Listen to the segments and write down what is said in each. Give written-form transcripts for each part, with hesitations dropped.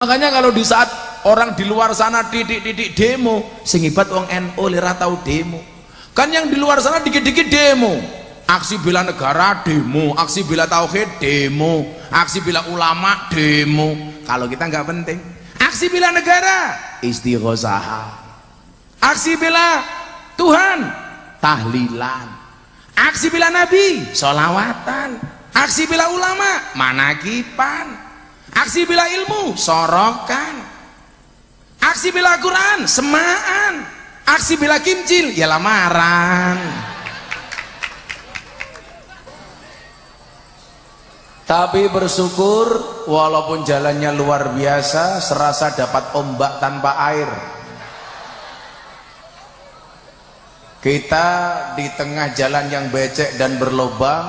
Makanya kalau di saat orang di luar sana titik-titik demo, sing hebat wong NU ora tau demo. Kan yang di luar sana dikit-dikit demo. Aksi bela negara demo, aksi bela tauhid demo, aksi bela ulama demo. Kalau kita nggak penting. Aksi bela negara istighosah. Aksi bela Tuhan tahlilan. Aksi bela Nabi sholawatan. Aksi bela ulama manakipan. Aksi bela ilmu sorokan. Aksi bela Quran semaan. Aksi bela kimcil ya lamaran. Tapi bersyukur walaupun jalannya luar biasa, serasa dapat ombak tanpa air. Kita di tengah jalan yang becek dan berlobang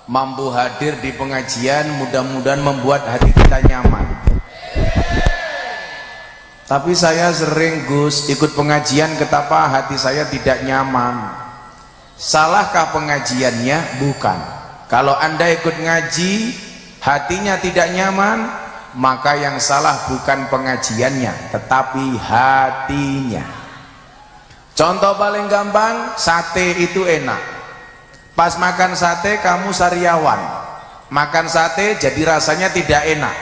mampu hadir di pengajian, mudah-mudahan membuat hati kita nyaman. Tapi saya sering Gus ikut pengajian, ketapa hati saya tidak nyaman. Salahkah pengajiannya? Bukan. Kalau Anda ikut ngaji hatinya tidak nyaman, maka yang salah bukan pengajiannya tetapi hatinya. Contoh paling gampang, sate itu enak. Pas makan sate kamu sariawan, makan sate jadi rasanya tidak enak.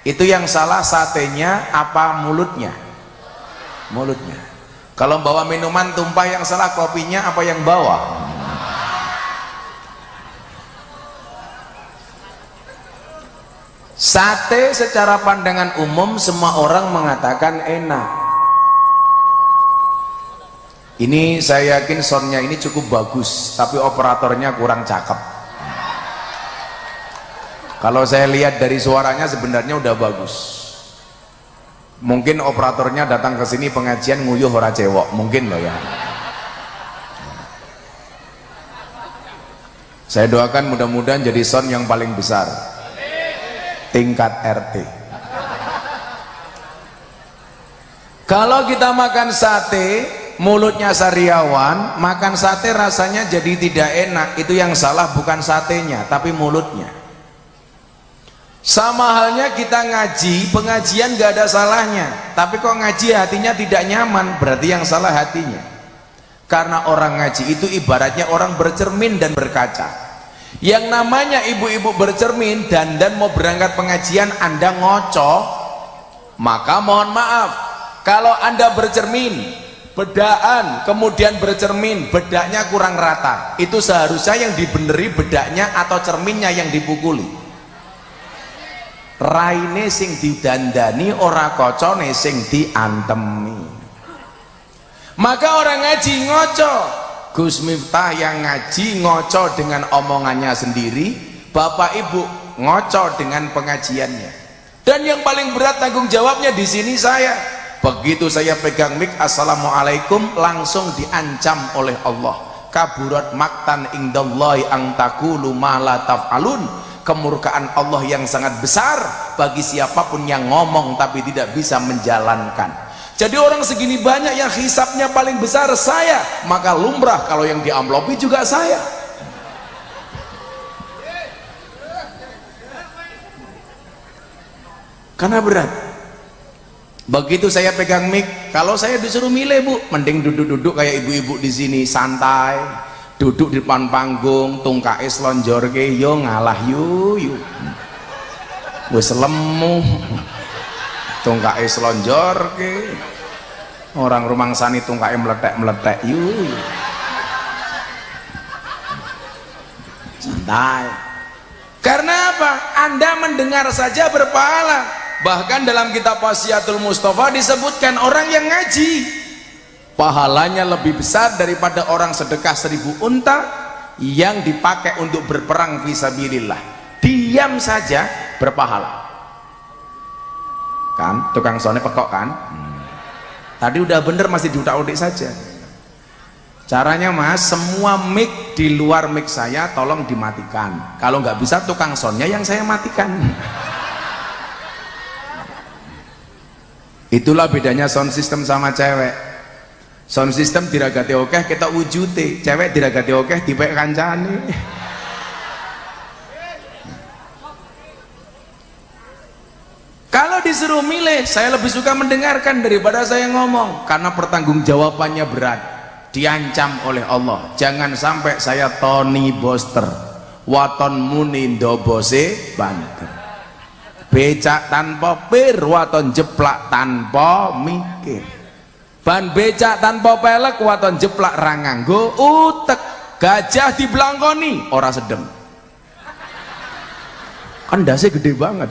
Itu yang salah satenya apa mulutnya? Mulutnya. Kalau bawa minuman tumpah, yang salah kopinya apa yang bawa? Sate secara pandangan umum semua orang mengatakan enak. Ini saya yakin soundnya ini cukup bagus, tapi operatornya kurang cakep. Kalau saya lihat dari suaranya sebenarnya udah bagus. Mungkin operatornya datang ke sini pengajian nguyuh ora cewek, mungkin loh ya. Saya doakan mudah-mudahan jadi sound yang paling besar, tingkat RT. Kalau kita makan sate mulutnya sariawan, makan sate rasanya jadi tidak enak. Itu yang salah bukan satenya tapi mulutnya. Sama halnya kita ngaji, pengajian gak ada salahnya, tapi kok ngaji hatinya tidak nyaman, berarti yang salah hatinya. Karena orang ngaji itu ibaratnya orang bercermin dan berkaca. Yang namanya ibu-ibu bercermin dan mau berangkat pengajian Anda ngocok, maka mohon maaf, kalau Anda bercermin bedaan kemudian bercermin bedaknya kurang rata, itu seharusnya yang dibeneri bedaknya atau cerminnya yang dipukuli. Raine sing didandani, ora kocone sing diantemi. Maka orang ngaji ngoco. Gus Miftah yang ngaji ngoco dengan omongannya sendiri, Bapak Ibu ngoco dengan pengajiannya. Dan yang paling berat tanggung jawabnya di sini saya. Begitu saya pegang mic assalamualaikum, langsung diancam oleh Allah. Kaburat maktan indallahi ang taqulu ma la taf'alun. Kemurkaan Allah yang sangat besar bagi siapapun yang ngomong tapi tidak bisa menjalankan. Jadi orang segini banyak yang hisapnya paling besar saya, maka lumrah kalau yang diamplopi juga saya. Karena berat. Begitu saya pegang mic, kalau saya disuruh milih Bu, mending duduk-duduk kayak ibu-ibu di sini, santai. Duduk di depan panggung, tungkae slonjorke yo ngalah yu. Wis lemu. Tungkae slonjorke. Orang rumangsani tungkae meletek-meletek yu. Santai. Karena apa? Anda mendengar saja berpahala. Bahkan dalam kitab Wasiatul Mustafa disebutkan orang yang ngaji pahalanya lebih besar daripada orang sedekah 1000 unta yang dipakai untuk berperang fisabilillah. Diam saja berpahala. Kan tukang sone pekok kan? Tadi udah bener masih diutak-utik saja. Caranya Mas, semua mic di luar mic saya tolong dimatikan. Kalau nggak bisa tukang sonnya yang saya matikan. Itulah bedanya sound system sama cewek. Sound system diragati okeh kita wujute, cewek diragati okeh dipek kancane. Kalau disuruh disuruh milih, saya lebih suka mendengarkan daripada saya ngomong, karena pertanggungjawabannya berat. Diancam oleh Allah, jangan sampai saya Tony Boster waton muni ndobose banter, becak tanpa pir waton jeplak tanpa mikir, ban becak tanpa pelek waton jeplak ranganggo utek, gajah dibelangkoni ora sedem, kan dase gede banget.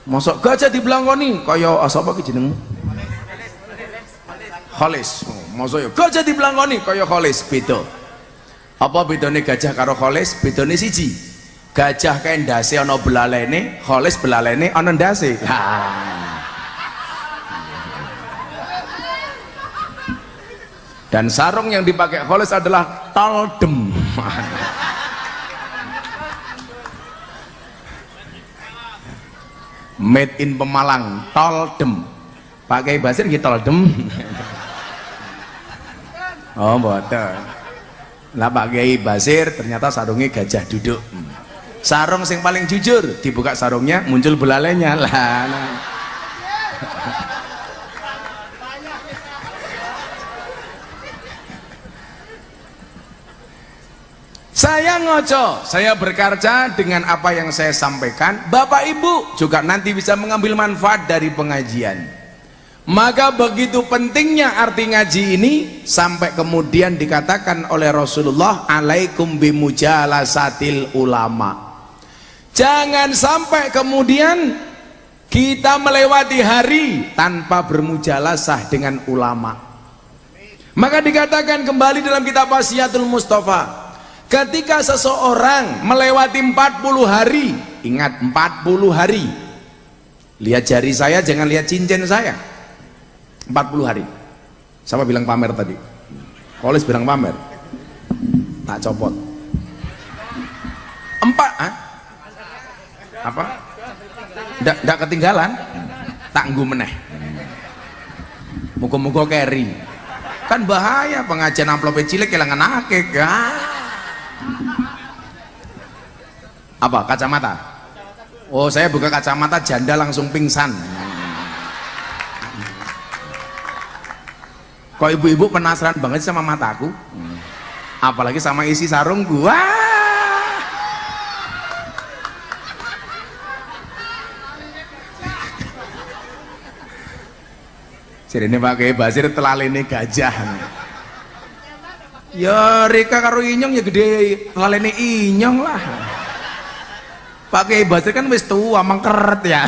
Mosok gajah dibelangkoni kaya sapa ki jenengmu? Kholis. Mosok yo gajah dibelangkoni kaya Kholis. Beda. Apa bedane gajah karo Kholis? Bedane siji. Gajah kae ndase ana belalene, Kholis belalene ana ndase. Dan sarung yang dipakai Kholis adalah toldem. Made in Pemalang, toldem. Pakai Basir gitu toldem. Oh mboten. Lah pakai Basir ternyata sarungnya gajah duduk. Sarung yang paling jujur, dibuka sarungnya muncul belalainya lah. Saya ngoco, saya berkaca dengan apa yang saya sampaikan. Bapak Ibu juga nanti bisa mengambil manfaat dari pengajian. Maka begitu pentingnya arti ngaji ini, sampai kemudian dikatakan oleh Rasulullah, alaikum bimujalasatil ulama. Jangan sampai kemudian kita melewati hari tanpa bermujalasah dengan ulama. Maka dikatakan kembali dalam kitab Wasiatul Mustafa, ketika seseorang melewati 40 hari, ingat 40 hari, lihat jari saya, jangan lihat cincin saya. 40 hari. Sama bilang pamer tadi. Kholis bilang pamer. Tak copot. 4 apa? Ndak ketinggalan. Tak nggu meneh. Muga-muga carry. Kan bahaya pengajian amplop cilik kelangan akik. Apa? Kacamata? Oh, saya buka kacamata janda langsung pingsan. Kok ibu-ibu penasaran banget sama mataku, apalagi sama isi sarung gua. Jadi ini pakai Basir telalene gajah. Ya Rika karo Inyong ya gede telalene Inyong lah. Pakai Basir kan wis tua mangkeret ya.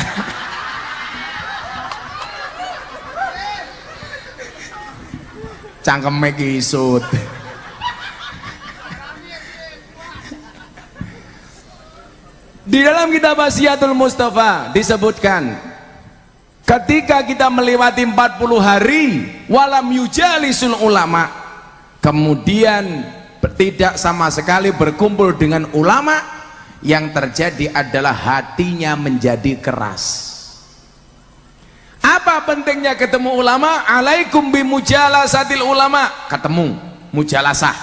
Cangkeme kisut. Di dalam kitab Wasiatul Mustafa disebutkan, ketika kita melewati 40 hari walam yujalisul ulama, kemudian tidak sama sekali berkumpul dengan ulama, yang terjadi adalah hatinya menjadi keras. Apa pentingnya ketemu ulama? Alaikum bimujalasatil ulama. Ketemu, mujalasah.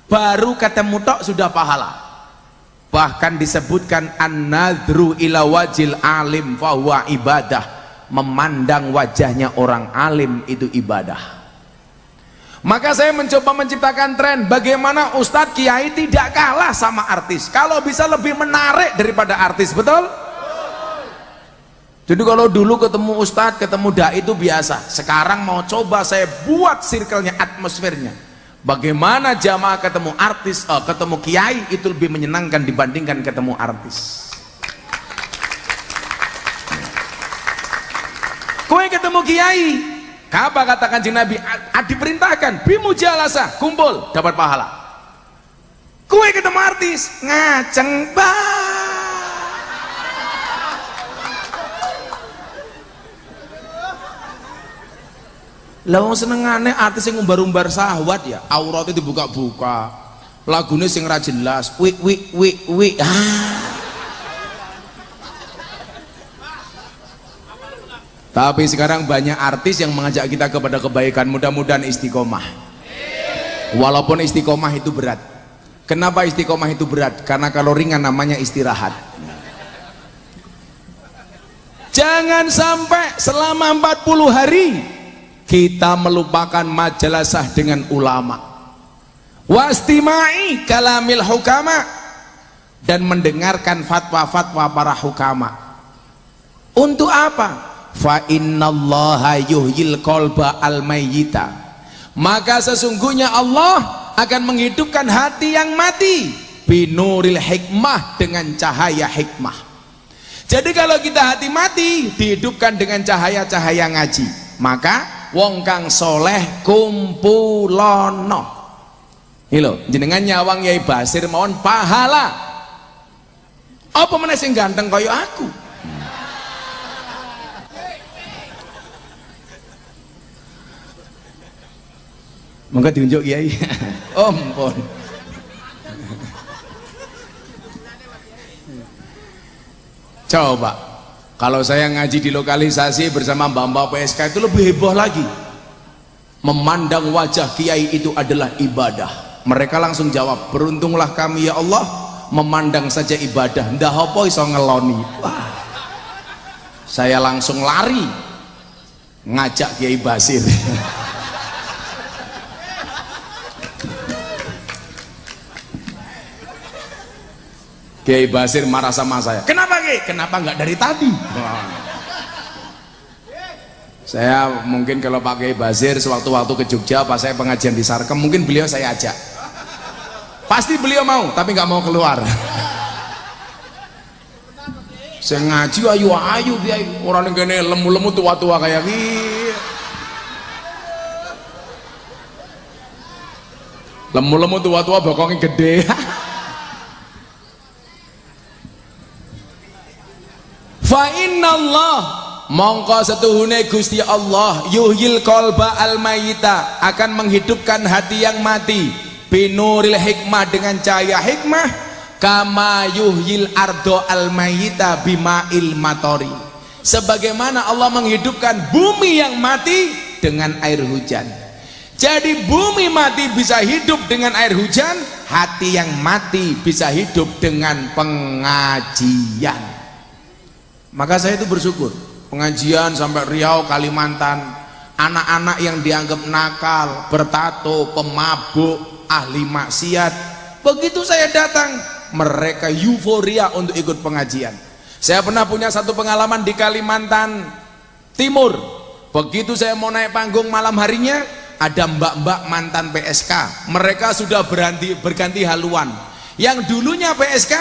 Baru ketemu tok sudah pahala. Bahkan disebutkan an-nadru ila wajil alim fahuwa ibadah. Memandang wajahnya orang alim itu ibadah. Maka saya mencoba menciptakan tren bagaimana Ustadz Kiai tidak kalah sama artis. Kalau bisa lebih menarik daripada artis, betul? Jadi kalau dulu ketemu Ustadz, ketemu dai itu biasa. Sekarang mau coba saya buat circle-nya, atmosfernya. Bagaimana jamaah ketemu artis, ketemu kiai itu lebih menyenangkan dibandingkan ketemu artis. Kowe ketemu kiai, apa kata Kanjeng Nabi? Diperintahkan bimujalasah, kumpul dapat pahala. Kowe ketemu artis, ngaceng bah. Lah wong senengane artis yang umbar-umbar syahwat ya, auratnya dibuka-buka, lagunya sing ra jelas, wi. Tapi sekarang banyak artis yang mengajak kita kepada kebaikan. Mudah-mudahan istiqomah. Walaupun istiqomah itu berat. Kenapa istiqomah itu berat? Karena kalau ringan namanya istirahat. Jangan sampai selama 40 hari kita melupakan majalasah dengan ulama, wastimai kalamil hukama, dan mendengarkan fatwa-fatwa para hukama. Untuk apa? Fa innallaha yuhyil qalba al-mayyita, maka sesungguhnya Allah akan menghidupkan hati yang mati binuril hikmah, dengan cahaya hikmah. Jadi kalau kita hati mati dihidupkan dengan cahaya-cahaya ngaji, maka wong kang soleh kumpulono. Hilo, jenengan nyawang Yai Basir mawon pahala. Apa meneh sing ganteng kaya aku? Monggo diunjuk Kiai. Oh, ampun. Coba kalau saya ngaji di lokalisasi bersama mbak-mbak PSK itu lebih heboh lagi. Memandang wajah kiai itu adalah ibadah. Mereka langsung jawab, beruntunglah kami ya Allah, memandang saja ibadah, ndak apa iso ngeloni. Wah, saya langsung lari ngajak Kiai Basir. Kiai Basir marah sama saya. Kenapa Kiai? Kenapa nggak dari tadi? Saya mungkin kalau Pak Kiai Basir sewaktu-waktu ke Jogja pas saya pengajian di Sarkem, mungkin beliau saya ajak. Pasti beliau mau, tapi nggak mau keluar. Saya ngaji ayu-ayu dia, orang yang gini lemu-lemu tua-tua kayak gini. Lemu-lemu tua-tua bokongnya gede. Fa innallah, mongko setuhune Gusti Allah yuhyil qalba al-mayyita, akan menghidupkan hati yang mati binuril hikmah, dengan cahaya hikmah, kama yuhyil ardo al-mayyita bima'il matori, sebagaimana Allah menghidupkan bumi yang mati dengan air hujan. Jadi bumi mati bisa hidup dengan air hujan, hati yang mati bisa hidup dengan pengajian. Maka saya itu bersyukur, pengajian sampai Riau, Kalimantan, anak-anak yang dianggap nakal, bertato, pemabuk, ahli maksiat, begitu saya datang mereka euforia untuk ikut pengajian. Saya pernah punya satu pengalaman di Kalimantan Timur. Begitu saya mau naik panggung malam harinya, ada mbak-mbak mantan PSK, mereka sudah berganti haluan. Yang dulunya PSK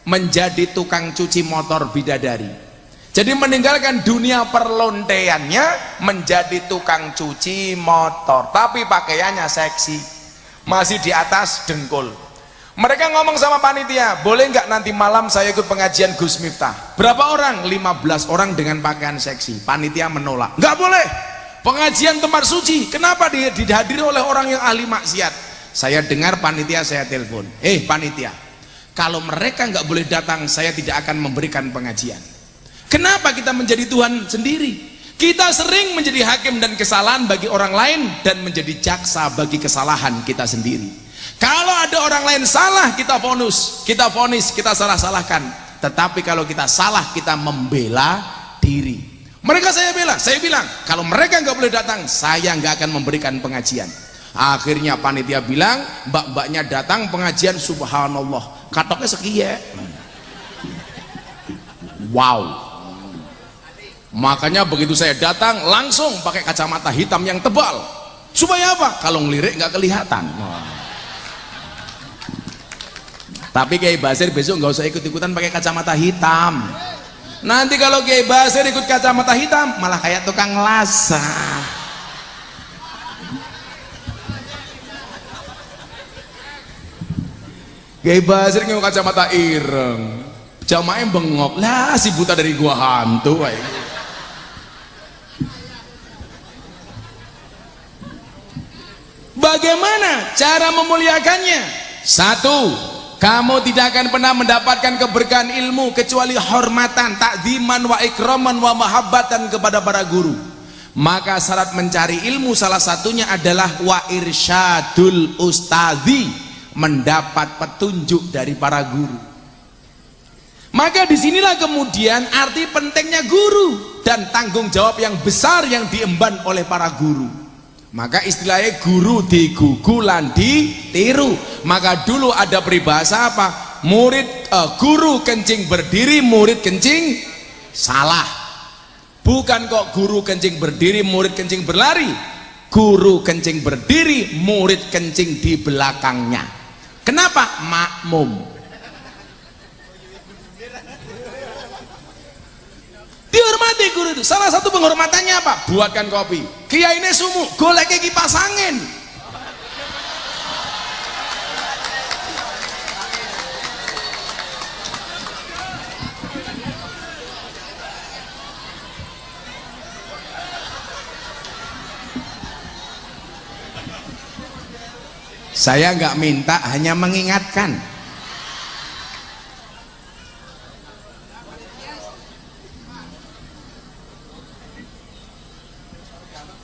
menjadi tukang cuci motor bidadari. Jadi meninggalkan dunia perlonteiannya menjadi tukang cuci motor, tapi pakaiannya seksi, masih di atas dengkul. Mereka ngomong sama panitia, boleh nggak nanti malam saya ikut pengajian Gus Miftah? Berapa orang? 15 orang dengan pakaian seksi. Panitia menolak, nggak boleh, pengajian tempat suci, kenapa dihadiri oleh orang yang ahli maksiat? Saya dengar panitia, saya telepon, panitia, kalau mereka nggak boleh datang, saya tidak akan memberikan pengajian. Kenapa kita menjadi Tuhan sendiri? Kita sering menjadi hakim dan kesalahan bagi orang lain, dan menjadi jaksa bagi kesalahan kita sendiri. Kalau ada orang lain salah, kita vonis, kita salah-salahkan. Tetapi kalau kita salah, kita membela diri. Mereka saya bilang, kalau mereka nggak boleh datang, saya nggak akan memberikan pengajian. Akhirnya panitia bilang, mbak-mbaknya datang pengajian, subhanallah, katoknya sekian. Wow. Makanya begitu saya datang, langsung pakai kacamata hitam yang tebal. Supaya apa? Kalau ngelirik nggak kelihatan. Tapi Kiai Basir besok nggak usah ikut-ikutan pakai kacamata hitam. Nanti kalau Kiai Basir ikut kacamata hitam, malah kayak tukang lasa. Kiai Basir ngomong kacamata ireng, jamaah bengok lah, si buta dari gua hantu. Bagaimana cara memuliakannya? Satu, kamu tidak akan pernah mendapatkan keberkahan ilmu kecuali hormatan, takziman wa ikraman wa mahabbatan kepada para guru. Maka syarat mencari ilmu salah satunya adalah wa irsyadul ustadzi, mendapat petunjuk dari para guru. Maka disinilah kemudian arti pentingnya guru dan tanggung jawab yang besar yang diemban oleh para guru. Maka istilahnya guru digugu lan ditiru. Maka dulu ada peribahasa apa? Guru kencing berdiri, murid kencing salah. Bukan kok guru kencing berdiri, murid kencing berlari. Guru kencing berdiri, murid kencing di belakangnya. Kenapa? Makmum. Dihormati guru itu. Salah satu penghormatannya apa? Buatkan kopi. Kiai ini sumu, golek kipas angin. Saya nggak minta, hanya mengingatkan.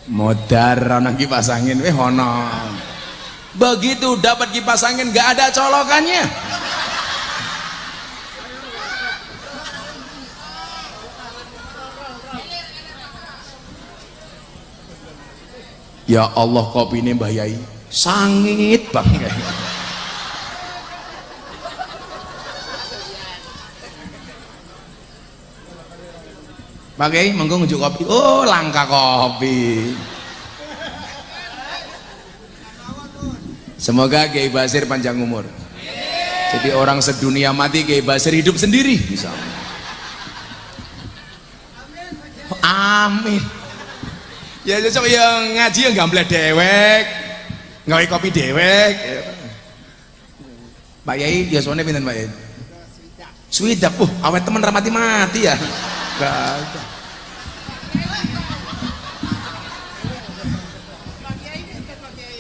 Modar ana kipas angin ono. Begitu dapat kipas angin nggak ada colokannya. Ya Allah, kopi ini Mbah Yai sangit banget. Pak Kiai monggo ngunjuk kopi. Oh, langka kopi. Semoga Kiai Basir panjang umur. Jadi orang sedunia mati, Kiai Basir hidup sendiri bisa. Amin. Ya cocok yang ngaji yang gamble dewek, gawe kopi dewek. Pak Yai biasanya pinten Pak Yai? Swidak. Awet temen ramati mati ya. Gak.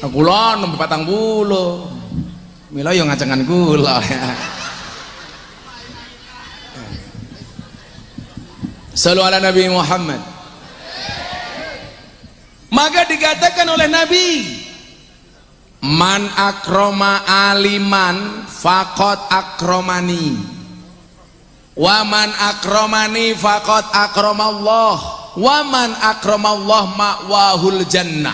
Aku lah nomor 40. Mila yang ngacengan gula ya. Sallu ala Nabi Muhammad. Maka dikatakan oleh Nabi, man akroma aliman faqad akromani. Waman akromani faqad akramallah. Waman akramallah ma'wahul jannah.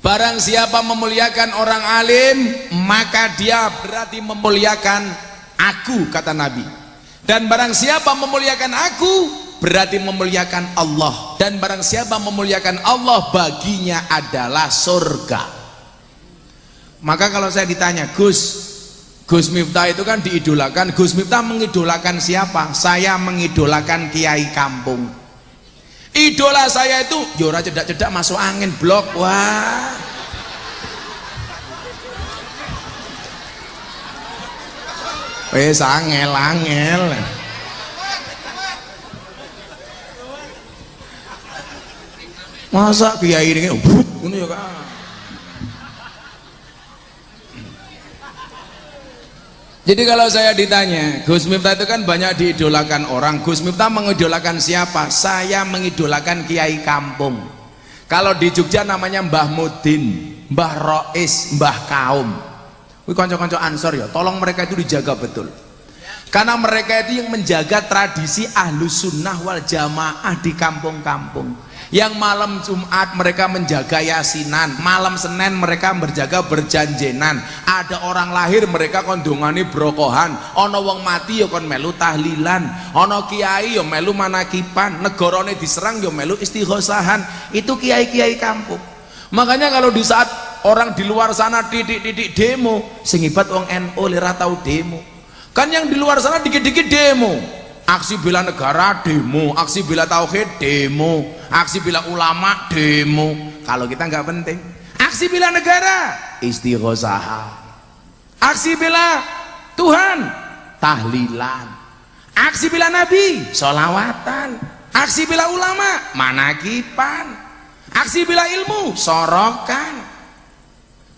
Barang siapa memuliakan orang alim, maka dia berarti memuliakan aku, kata Nabi. Dan barang siapa memuliakan aku, berarti memuliakan Allah. Dan barang siapa memuliakan Allah, baginya adalah surga. Maka kalau saya ditanya, Gus Miftah itu kan diidolakan. Gus Miftah mengidolakan siapa? Saya mengidolakan kiai kampung. Idola saya itu yora cedak-cedak masuk angin blok. Wah. Wes angel. Masa kiai ini ngono ya kan. Jadi kalau saya ditanya, Gus Miftah itu kan banyak diidolakan orang. Gus Miftah mengidolakan siapa? Saya mengidolakan kiai kampung. Kalau di Jogja namanya Mbah Mudin, Mbah Rois, Mbah Kaum. Wih, konco-konco Ansor ya, tolong mereka itu dijaga betul. Karena mereka itu yang menjaga tradisi Ahlus Sunnah wal Jamaah di kampung-kampung. Yang malam Jumat mereka menjaga yasinan, malam Senin mereka berjaga berjanjenan. Ada orang lahir mereka kondongani brokohan, ono wong mati ya kon melu tahlilan, ono kiai ya melu manakipan, negarane diserang ya melu istighosahan. Itu kiai-kiai kampung. Makanya kalau di saat orang di luar sana titik-titik demo, sing hebat wong NU ora tau demo. Kan yang di luar sana dikit-dikit demo. Aksi bela negara demo, aksi bela tauhid demo, aksi bela ulama demo. Kalau kita nggak penting, aksi bela negara istighosah, aksi bela Tuhan tahlilan, aksi bela Nabi sholawatan, aksi bela ulama manakipan, aksi bela ilmu sorokan,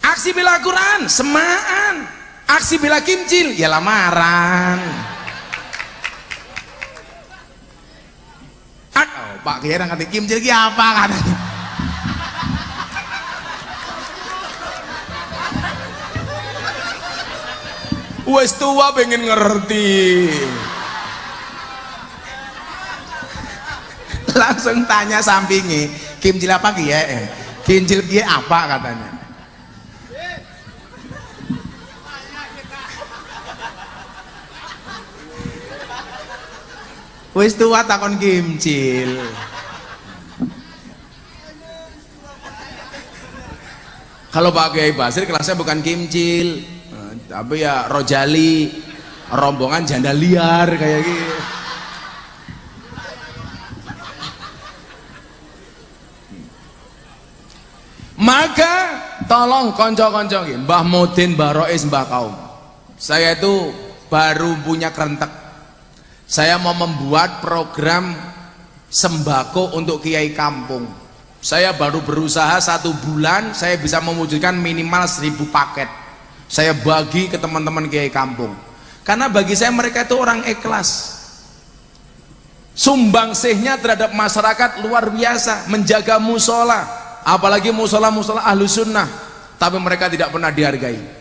aksi bela Quran semaan, aksi bela kimcil ya lamaran. Pak Kiai ngerti kimcil ki apa katanya. Wes tua pengen ngerti. Langsung tanya sampingi, kimcil apa ki ya? Kimcil ki apa katanya? Wis tua takon kimcil. Kalau Pak Kiai Basir kelasnya bukan kimcil, tapi ya rojali, rombongan janda liar kayak gitu. Maka tolong konco-konco Mbah Mudin, Mbah Rois, Mbah Kaum, saya itu baru punya kerentek. Saya mau membuat program sembako untuk kiai kampung. Saya baru berusaha 1 bulan, saya bisa mewujudkan minimal 1000 paket. Saya bagi ke teman-teman kiai kampung, karena bagi saya mereka itu orang ikhlas. Sumbangsihnya terhadap masyarakat luar biasa, menjaga musola, apalagi musola-musola ahlu sunnah, tapi mereka tidak pernah dihargai.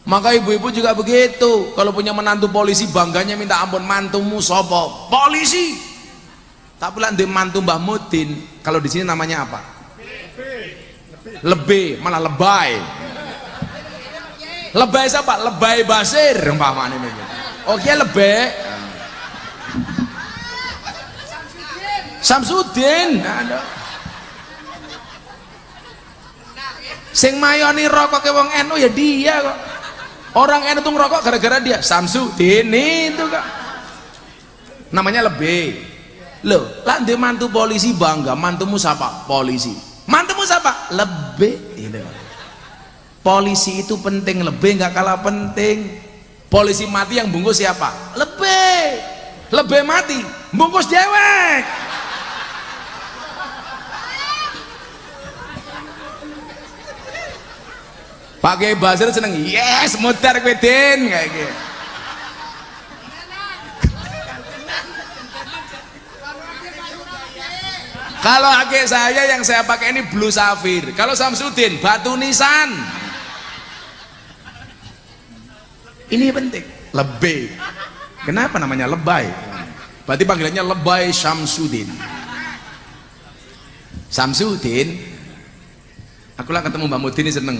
Maka ibu-ibu juga begitu, kalau punya menantu polisi bangganya minta ampun, mantumu sopo polisi, tapi lah dia mantu Mbah Mudin, kalau di sini namanya apa? Lebih, malah lebay. Lebay siapa? Lebay Basir umpamanya ini. Oke, lebay Samsudin. Ada sing mayoni rokok ke wong NU ya dia kok. Orang NU tuh ngerokok gara-gara dia. Samsudin itu kok namanya lebih. Loh, lah dia mantu polisi bangga, mantumu siapa? Polisi. Mantumu siapa? Lebih. Gitu. Polisi itu penting, lebih nggak kalah penting. Polisi mati yang bungkus siapa? Lebih. Lebih mati, bungkus dewek. Pak Kiai Basir seneng, yes, muter kwedin kayak gitu. Kalau ake saya yang saya pakai ini blue safir. Kalau Samsudin batu nisan. Ini penting. Lebay. Kenapa namanya lebay? Berarti panggilannya lebay Samsudin. Samsudin. Aku lah ketemu Mbak Mudin ini seneng.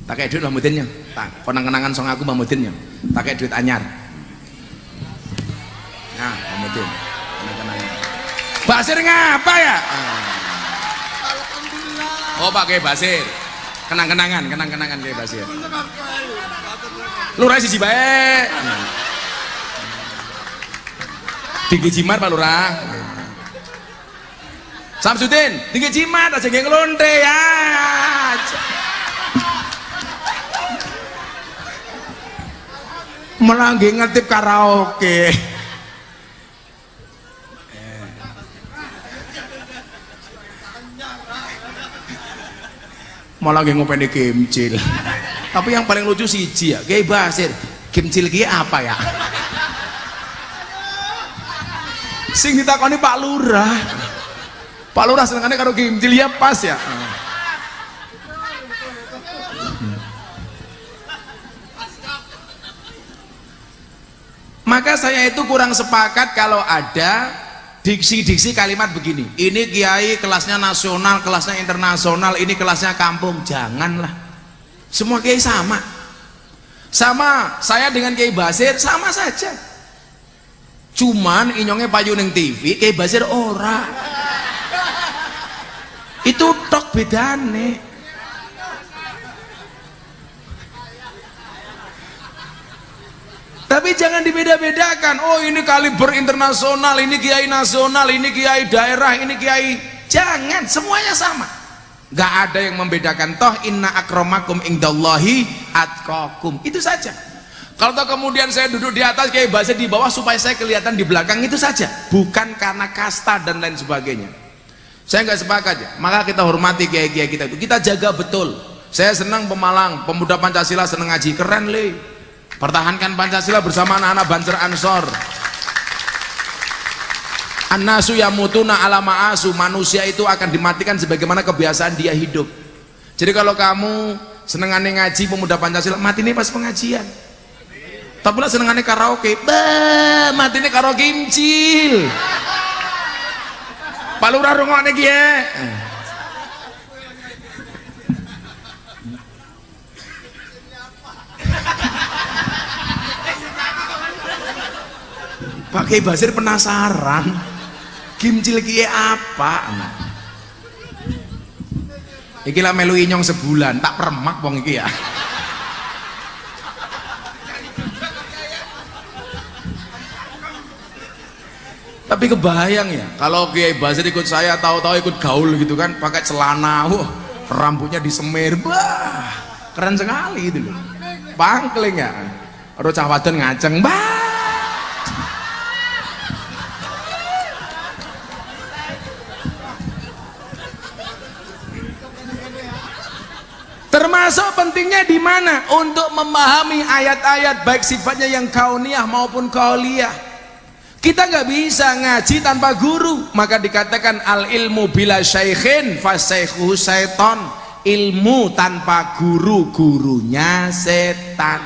Tak kayak duit Mbak Mudinnya. Tak konang-kenangan song aku Mbak Mudinnya. Tak kayak duit anyar. Nah, Mbak Mudin. Konang-kenangan. Basir ngapa ya? Oh, Pak Kiai Basir. Kenang-kenangan Kiai Basir. Lurah siji bae. Tinggi Jimat Pak Lurah. Samsudin, tinggi Jimat aja nggih nglonte ya. Malah nggih ngetip karaoke. Malah nggih ngopeni kimcil. Tapi yang paling lucu siji ya, Kiai Basir, kimcil ki apa ya? Sing ditakoni Pak Lurah. Pak Lurah senengane karo kimcil ya pas ya. Maka saya itu kurang sepakat kalau ada diksi-diksi kalimat begini, ini kiai kelasnya nasional, kelasnya internasional, ini kelasnya kampung. Janganlah, semua kiai sama. Saya dengan Kiai Basir sama saja, cuman inyongnya payu ning TV, Kiai Basir ora. Itu tok bedane. Tapi jangan dibeda-bedakan. Oh, ini kaliber internasional, ini kiai nasional, ini kiai daerah, ini kiai. Jangan, semuanya sama. Gak ada yang membedakan. Toh inna akramakum indallahi atqakum. Itu saja. Kalau toh kemudian saya duduk di atas, Kiai Basir di bawah supaya saya kelihatan di belakang, itu saja. Bukan karena kasta dan lain sebagainya. Saya nggak sepakat ya. Maka kita hormati kiai-kiai kita itu. Kita jaga betul. Saya senang Pemalang, pemuda Pancasila senang ngaji, keren le. Pertahankan Pancasila bersama anak-anak Banser Ansor. An-nasu yamutuna ala ma'asu, manusia itu akan dimatikan sebagaimana kebiasaan dia hidup. Jadi kalau kamu senengane ngaji pemuda Pancasila, mati nih pas pengajian. Tapi lah senengane karaoke, mati nih karo kimcil. Pak Lurah rungokne iki ya. Pak Kiai Basir penasaran gimcil kiye apa? Iki lah melu inyong sebulan tak permak wong iki ya. Tapi kebayang ya kalau Kiai Basir ikut saya tahu-tahu ikut gaul gitu kan pakai celana, wah rambutnya disemir, bah keren sekali itu loh. Pangkling ya, rocah wadon ngaceng, bah. Termasuk pentingnya di mana? Untuk memahami ayat-ayat baik sifatnya yang kauniyah maupun qauliyah. Kita nggak bisa ngaji tanpa guru, maka dikatakan al ilmu bila syaikhin fasaikhu syaiton. Ilmu tanpa guru, gurunya setan.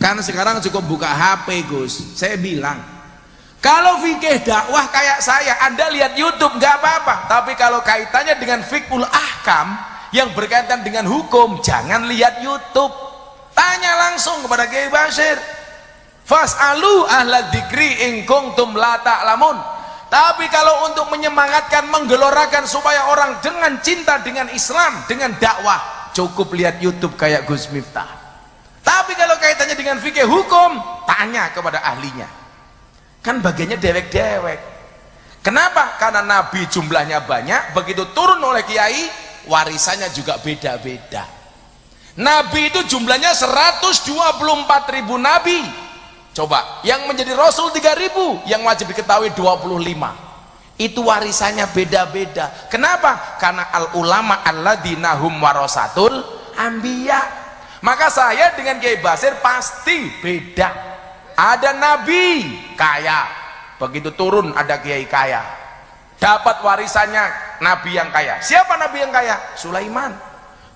Karena sekarang cukup buka HP Gus. Saya bilang kalau fikih dakwah kayak saya, Anda lihat YouTube nggak apa-apa, tapi kalau kaitannya dengan fiqhul ahkam yang berkaitan dengan hukum, jangan lihat YouTube, tanya langsung kepada Kiai Basir. Fas'alu ahla dzikri in kuntum la ta'lamun. Tapi kalau untuk menyemangatkan, menggelorakan supaya orang dengan cinta dengan Islam, dengan dakwah, cukup lihat YouTube kayak Gus Miftah. Tapi kalau kaitannya dengan fikih hukum, tanya kepada ahlinya. Kan bagiannya dewek-dewek. Kenapa? Karena Nabi jumlahnya banyak, begitu turun oleh kiai warisannya juga beda-beda. Nabi itu jumlahnya 124.000 nabi. Coba, yang menjadi rasul 3.000, yang wajib diketahui 25. Itu warisannya beda-beda. Kenapa? Karena al ulama alladzina hum warasatul anbiya. Maka saya dengan Kiai Basir pasti beda. Ada nabi kaya, begitu turun ada kiai kaya, dapat warisannya nabi yang kaya. Siapa nabi yang kaya? Sulaiman.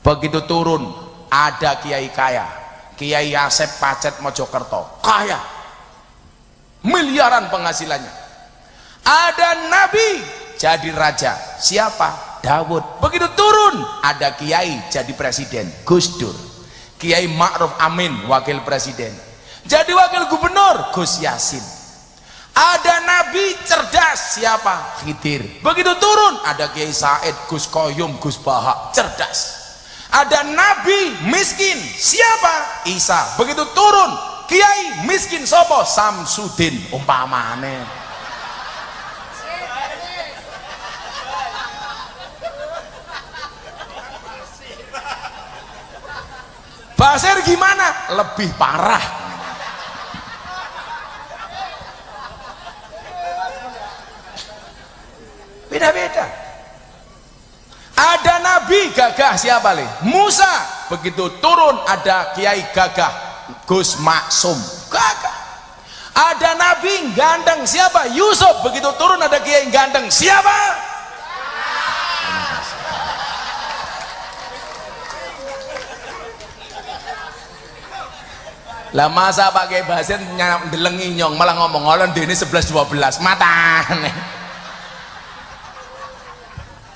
Begitu turun ada kiai kaya, Kiai Asep Pacet Mojokerto, kaya, miliaran penghasilannya. Ada nabi jadi raja, siapa? Dawud. Begitu turun ada kiai jadi presiden, Gus Dur. Kiai Ma'ruf Amin wakil presiden, jadi wakil gubernur, Gus Yasin. Ada nabi cerdas, siapa? Khidir. Begitu turun ada Kiai Said, Gus Koyum, Gus Bahak, cerdas. Ada nabi miskin, siapa? Isa. Begitu turun kiai miskin, sopo? Samsudin umpamane. Basir gimana? Lebih parah. Beda-beda. Ada nabi gagah, siapa le? Musa. Begitu turun ada kiai gagah, Gus Maksum, gagah. Ada nabi ganteng, siapa? Yusuf. Begitu turun ada kiai ganteng, siapa? Lah masa Pak Kiai Basir ndelengi nyong malah ngomong ngolon dene 11-12 matane.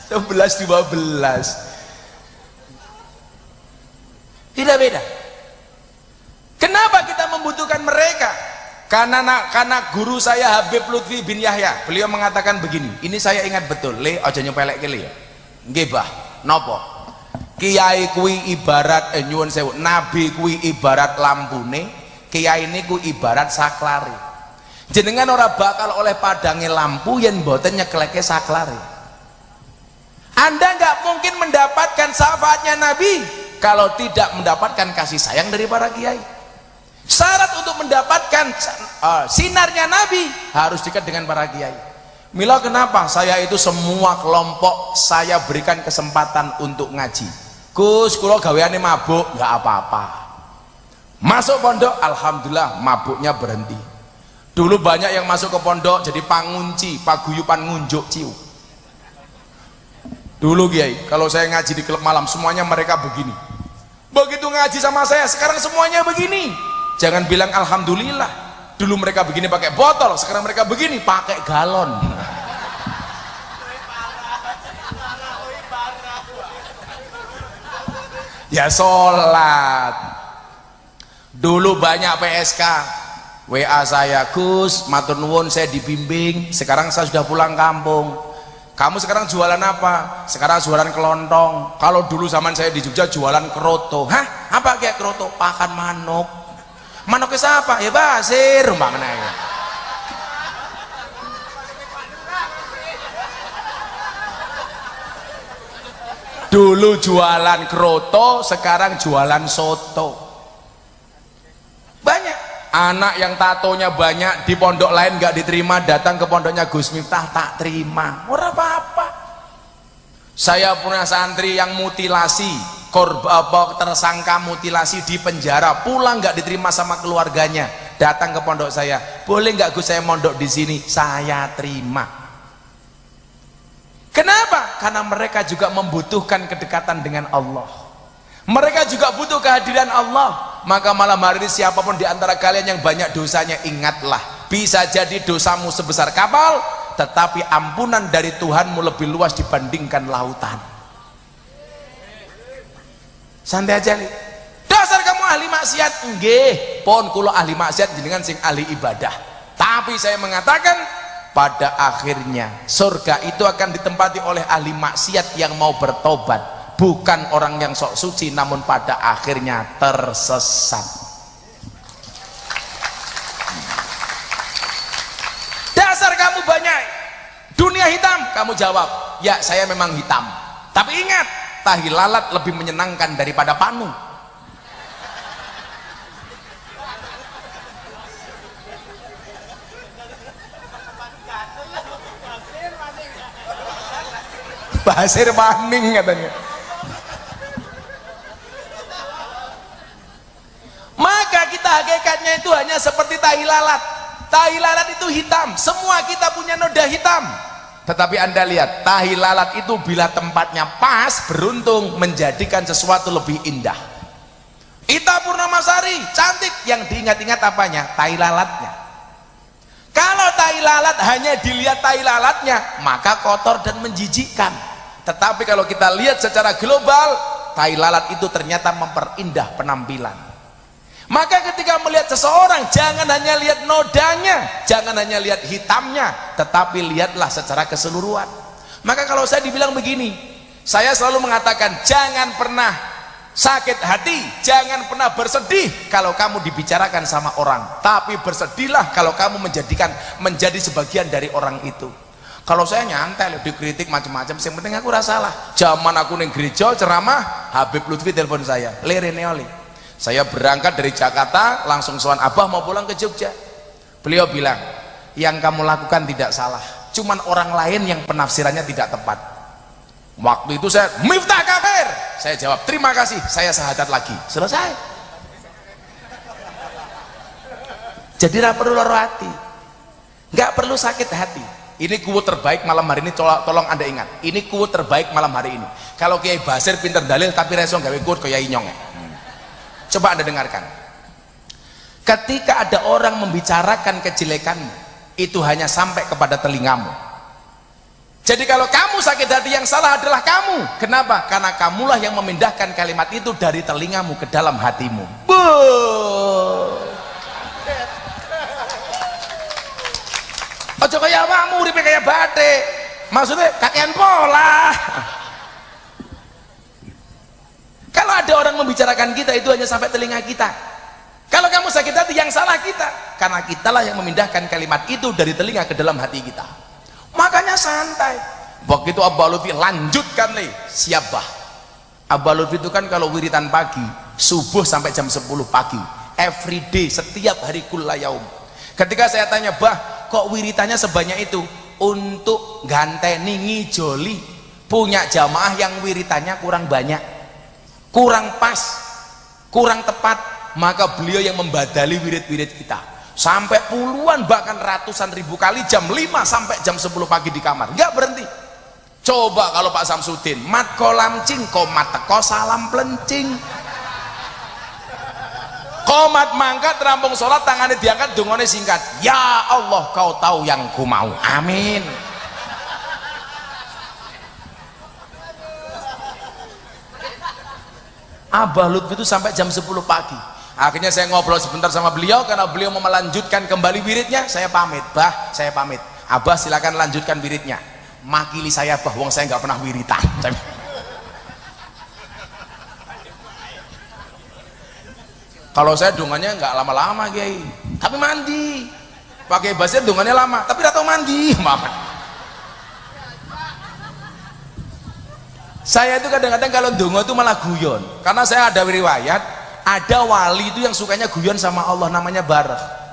11-12 tidak beda. Kenapa kita membutuhkan mereka? Karena guru saya Habib Lutfi bin Yahya, beliau mengatakan begini, ini saya ingat betul, le aja nyepelek ke le ya. Nggih Bah, napa? Kiai kuwi ibarat nyuwun sewu, nabi kuwi ibarat lampune, kiai niku ibarat saklare. Jenengan ora bakal oleh padange lampu yen mboten nyekleke saklare. Anda nggak mungkin mendapatkan syafaatnya Nabi kalau tidak mendapatkan kasih sayang dari para kiai. Syarat untuk mendapatkan sinarnya Nabi harus dekat dengan para kiai. Mila kenapa saya itu semua kelompok saya berikan kesempatan untuk ngaji. Gus, kalau gaweane mabuk nggak apa-apa. Masuk pondok, alhamdulillah mabuknya berhenti. Dulu banyak yang masuk ke pondok jadi pangunci, paguyupan ngunjuk ciu. Dulu Kiai, kalau saya ngaji di klub malam semuanya mereka begini. Begitu ngaji sama saya sekarang semuanya begini. Jangan bilang alhamdulillah. Dulu mereka begini pakai botol, sekarang mereka begini pakai galon. Ya sholat. Dulu banyak PSK WA saya, Gus matur nuwun saya dibimbing, sekarang saya sudah pulang kampung. Kamu sekarang jualan apa? Sekarang jualan kelontong. Kalau dulu zaman saya di Jogja jualan keroto. Hah? Apa kayak keroto? Pakan manuk. Manuknya siapa? Ya Basir umpamanya ya. Dulu jualan keroto, sekarang jualan soto. Banyak anak yang tatonya banyak di pondok lain nggak diterima, datang ke pondoknya Gus Miftah tak terima. Ora apa-apa. Saya punya santri yang mutilasi, tersangka mutilasi di penjara, pulang nggak diterima sama keluarganya, datang ke pondok saya, boleh nggak Gus saya mondok di sini? Saya terima. Kenapa? Karena mereka juga membutuhkan kedekatan dengan Allah. Mereka juga butuh kehadiran Allah. Maka malam hari ini siapapun di antara kalian yang banyak dosanya, ingatlah, bisa jadi dosamu sebesar kapal, tetapi ampunan dari Tuhanmu lebih luas dibandingkan lautan. Santai aja nih. Dasar kamu ahli maksiat. Nggih, pon kula ahli maksiat jenengan sing ahli ibadah. Tapi saya mengatakan pada akhirnya surga itu akan ditempati oleh ahli maksiat yang mau bertobat, bukan orang yang sok suci namun pada akhirnya tersesat. Dasar kamu banyak dunia hitam, kamu jawab, ya saya memang hitam, tapi ingat, tahi lalat lebih menyenangkan daripada panu. Basir maning katanya. Maka kita hakikatnya itu hanya seperti tahi lalat. Tahi lalat itu hitam, semua kita punya noda hitam. Tetapi Anda lihat, tahi lalat itu bila tempatnya pas, beruntung menjadikan sesuatu lebih indah. Ita Purnamasari cantik, yang diingat-ingat apanya? Tahi lalatnya. Kalau tahi lalat hanya dilihat tahi lalatnya, maka kotor dan menjijikkan. Tetapi kalau kita lihat secara global, tahi lalat itu ternyata memperindah penampilan. Maka ketika melihat seseorang, jangan hanya lihat nodanya, jangan hanya lihat hitamnya, tetapi lihatlah secara keseluruhan. Maka kalau saya dibilang begini, saya selalu mengatakan jangan pernah sakit hati, jangan pernah bersedih kalau kamu dibicarakan sama orang, tapi bersedihlah kalau kamu menjadi sebagian dari orang itu. Kalau saya nyantai loh, dikritik macam-macam, yang penting aku rasalah. Zaman aku neng gereja ceramah, Habib Lutfi telepon saya, lerene oli. Saya berangkat dari Jakarta langsung sowan Abah mau pulang ke Jogja. Beliau bilang, yang kamu lakukan tidak salah, cuman orang lain yang penafsirannya tidak tepat. Waktu itu saya, Miftah kafir. Saya jawab, terima kasih, saya syahadat lagi. Selesai. Jadi tidak perlu loro hati, nggak perlu sakit hati. Ini kuwut terbaik malam hari ini, tolong Anda ingat, ini kuwut terbaik malam hari ini. Kalau Kiai Basir pinter dalil tapi reso gawe kuwut kaya inyong ya. Coba Anda dengarkan. Ketika ada orang membicarakan kejelekanmu, itu hanya sampai kepada telingamu. Jadi kalau kamu sakit hati, yang salah adalah kamu. Kenapa? Karena kamulah yang memindahkan kalimat itu dari telingamu ke dalam hatimu. Ojo kaya awakmu uripe kaya batik. Maksudnya kakean pola. Kalau ada orang membicarakan kita, itu hanya sampai telinga kita. Kalau kamu sakit hati, yang salah kita, karena kitalah yang memindahkan kalimat itu dari telinga ke dalam hati kita. Makanya santai. Begitu Abah Lutfi lanjutkan nih, siap bah. Abah Lutfi itu kan kalau wiritan pagi, subuh sampai jam 10 pagi, everyday, setiap hari kulla yaum. Ketika saya tanya, bah kok wiritannya sebanyak itu? Untuk ganteni ngijoli punya jamaah yang wiritannya kurang banyak, kurang pas, kurang tepat, maka beliau yang membadali wirid-wirid kita sampai puluhan bahkan ratusan ribu kali, jam 5 sampai jam 10 pagi di kamar, nggak berhenti. Coba kalau Pak Samsudin mat kolam cing komat teko salam plencing, komat mangkat rampung sholat tangannya diangkat dungane singkat, ya Allah kau tahu yang ku mau, amin. Abah Lutfi itu sampai jam 10 pagi. Akhirnya saya ngobrol sebentar sama beliau, karena beliau mau melanjutkan kembali wiridnya. Saya pamit, Bah, saya pamit. Abah silakan lanjutkan wiridnya. Makili saya, Bah, wong saya nggak pernah wiritan. Kalau saya dungannya nggak lama-lama, Kiai, tapi mandi. Pakai Basir dungannya lama, tapi nggak tahu mandi. Saya itu kadang-kadang kalau dungo itu malah guyon, karena saya ada riwayat. Ada wali itu yang sukanya guyon sama Allah, namanya Barakh.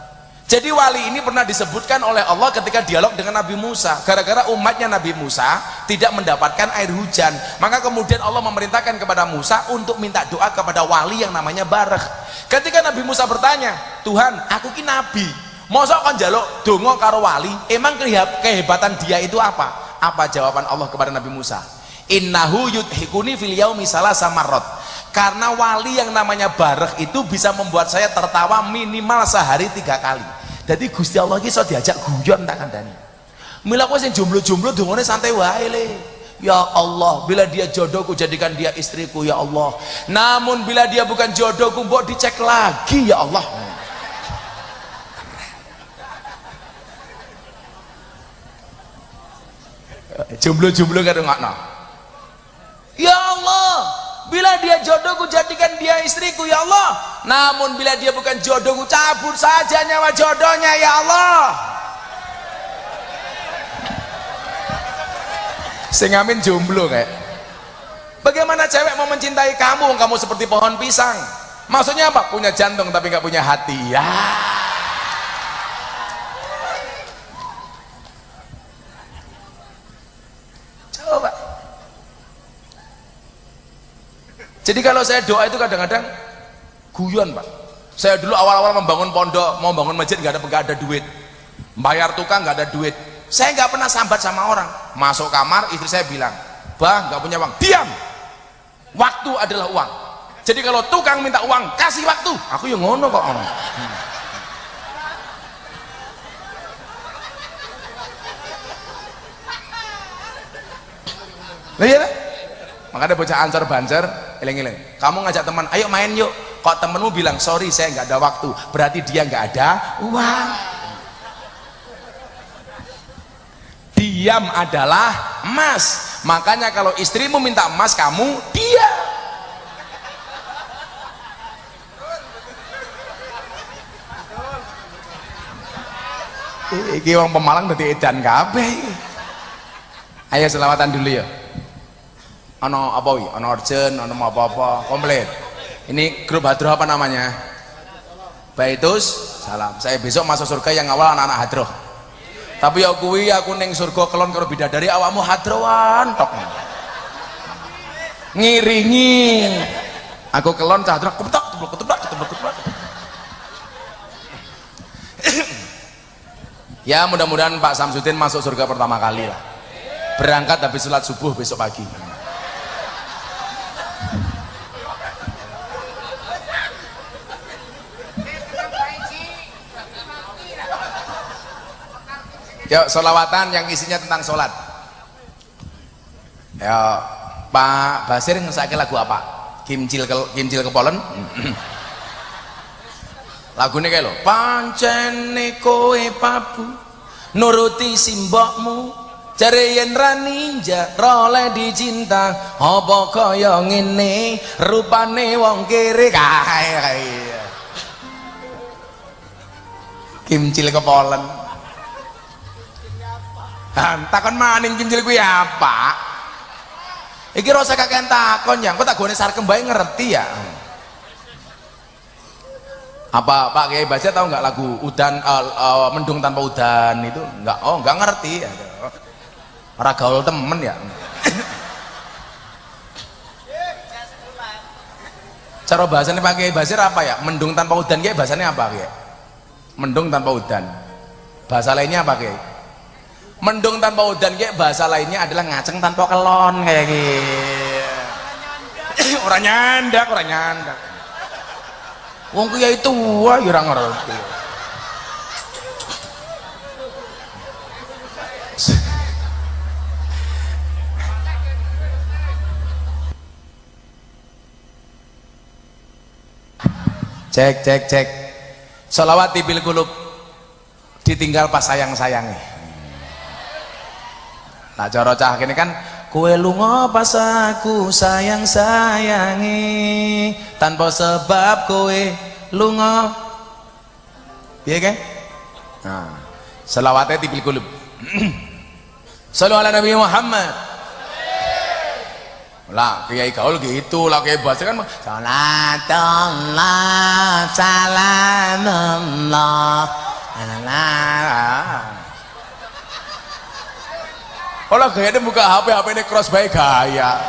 Jadi wali ini pernah disebutkan oleh Allah ketika dialog dengan Nabi Musa, gara-gara umatnya Nabi Musa tidak mendapatkan air hujan, maka kemudian Allah memerintahkan kepada Musa untuk minta doa kepada wali yang namanya Barakh. Ketika Nabi Musa bertanya, Tuhan, aku ki nabi, mosok kon njaluk donga karo wali, emang kehebatan dia itu apa? Apa jawaban Allah kepada Nabi Musa? Innahu yudhikuni fil yaumi salasa marrat. Karena wali yang namanya Barakh itu bisa membuat saya tertawa minimal sehari 3 kali. Jadi Gusti Allah ini so diajak guyon tak kandani. Mila kowe sing jomblo-jomblo dongane santai wae le. Ya Allah, bila dia jodohku jadikan dia istriku ya Allah. Namun bila dia bukan jodohku, mbok dicek lagi ya Allah. Jomblo-jomblo kadang ngakno. Ya Allah, bila dia jodohku jadikan dia istriku ya Allah. Namun bila dia bukan jodohku, cabut saja nyawa jodohnya ya Allah. Sing amin jomblo kayak. Bagaimana cewek mau mencintai kamu? Kamu seperti pohon pisang. Maksudnya apa? Punya jantung tapi nggak punya hati. Ya. Coba. Jadi kalau saya doa itu kadang-kadang guyon, Pak. Saya dulu awal-awal membangun pondok, mau bangun masjid nggak ada duit, bayar tukang nggak ada duit. Saya nggak pernah sambat sama orang. Masuk kamar, istri saya bilang, Bah, nggak punya uang. Diam. Waktu adalah uang. Jadi kalau tukang minta uang, kasih waktu. Aku yang ngono kok. Lihat. Makanya bocah ancor bancer, eleng-eleng. Kamu ngajak teman, ayo main yuk. Kok temenmu bilang, sorry saya nggak ada waktu, berarti dia nggak ada uang. Diam adalah emas. Makanya kalau istrimu minta emas, kamu diam. Iki wong Pemalang dadi edan kabeh. Ayo selawatan dulu ya. Ono apa wi? Ono urgent, ono apa-apa, komplit. Ini grup hadroh apa namanya? Baitus Salam. Saya besok masuk surga yang awal anak-anak hadroh. Tapi ya kuwi aku ning surga kelon karo bidadari, awakmu hadrowan tok. Ngiringi. Aku kelon cah hadroh ketok ketok. Ya mudah-mudahan Pak Samsudin masuk surga pertama kali lah. Berangkat habis sholat subuh besok pagi. Yuk sholawatan yang isinya tentang sholat. Ya Pak Basir ngesake lagu apa? Kimcil kepolen. Lagu ini kayak lo. Pancene kowe pabu nuruti simbokmu, jare yen ra ninja role dicinta, apa kaya ngene rupane wong kere kae. Kimcil kepolen. Takon maning kimcil kuwi apa? Iki rasa kakean takon ya, kok tak gone sarkem bae ngerti ya. Apa Pak Kiai baca tahu nggak lagu udan mendung tanpa udan itu? Nggak, oh nggak ngerti ya. Ora gaul temen ya. Cara bahasanya Pak Kiai Basir apa ya? Mendung tanpa udan Kiai bahasanya apa Kiai? Mendung tanpa udan. Bahasa lainnya apa Kiai? Mendung tanpa udan kayak bahasa lainnya adalah ngaceng tanpa kelon kayak gitu. Orang nyandak. Wong kiai tua ya ora ngerti. Cek cek cek. Sholawat bil qulub ditinggal pas sayang-sayangi. Nah cara cah kene kan kowe lunga pas aku sayang-sayangi tanpa sebab kowe lunga. Piye ke? Nah, selawate bil qulub. Shallu ala Nabi Muhammad. Lah kiai gaul gitu lah, kiai bahasa kan salatullah salamullah ala. Kalau gaya buka HP ini cross by gaya.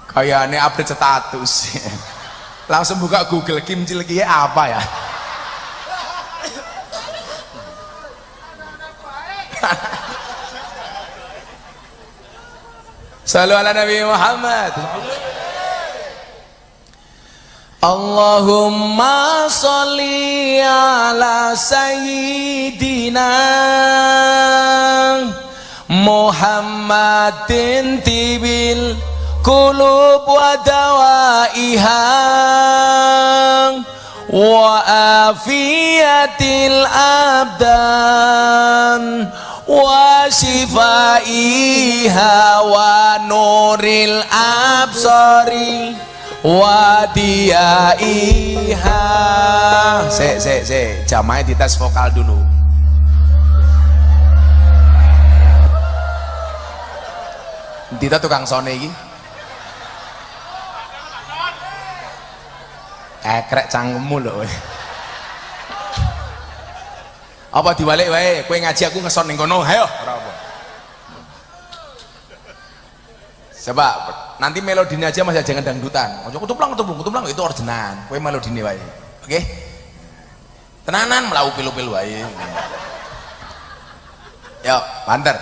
Kayak ini update status. Langsung buka Google Kim Cileki apa ya? Shallu ala Nabi Muhammad. Allahumma sholli ala sayyidina Muhammadin tibil qulub wa dawaiha wa afiyatil abdan wa shifaiha wa nuril absari wa diaiha. Jamaah dites vokal dulu. Dita tukang sone iki kekrek cangkemmu lho. Apa diwalik wae kowe ngaji aku ngeson ning kono ayo ora apa. Coba nanti melodinya aja masih jangan dangdutan. Ojo kutuplang itu ordinan. Kowe melodine wae. Oke? Tenanan melaku pilu-pilu wae. Yo, banter.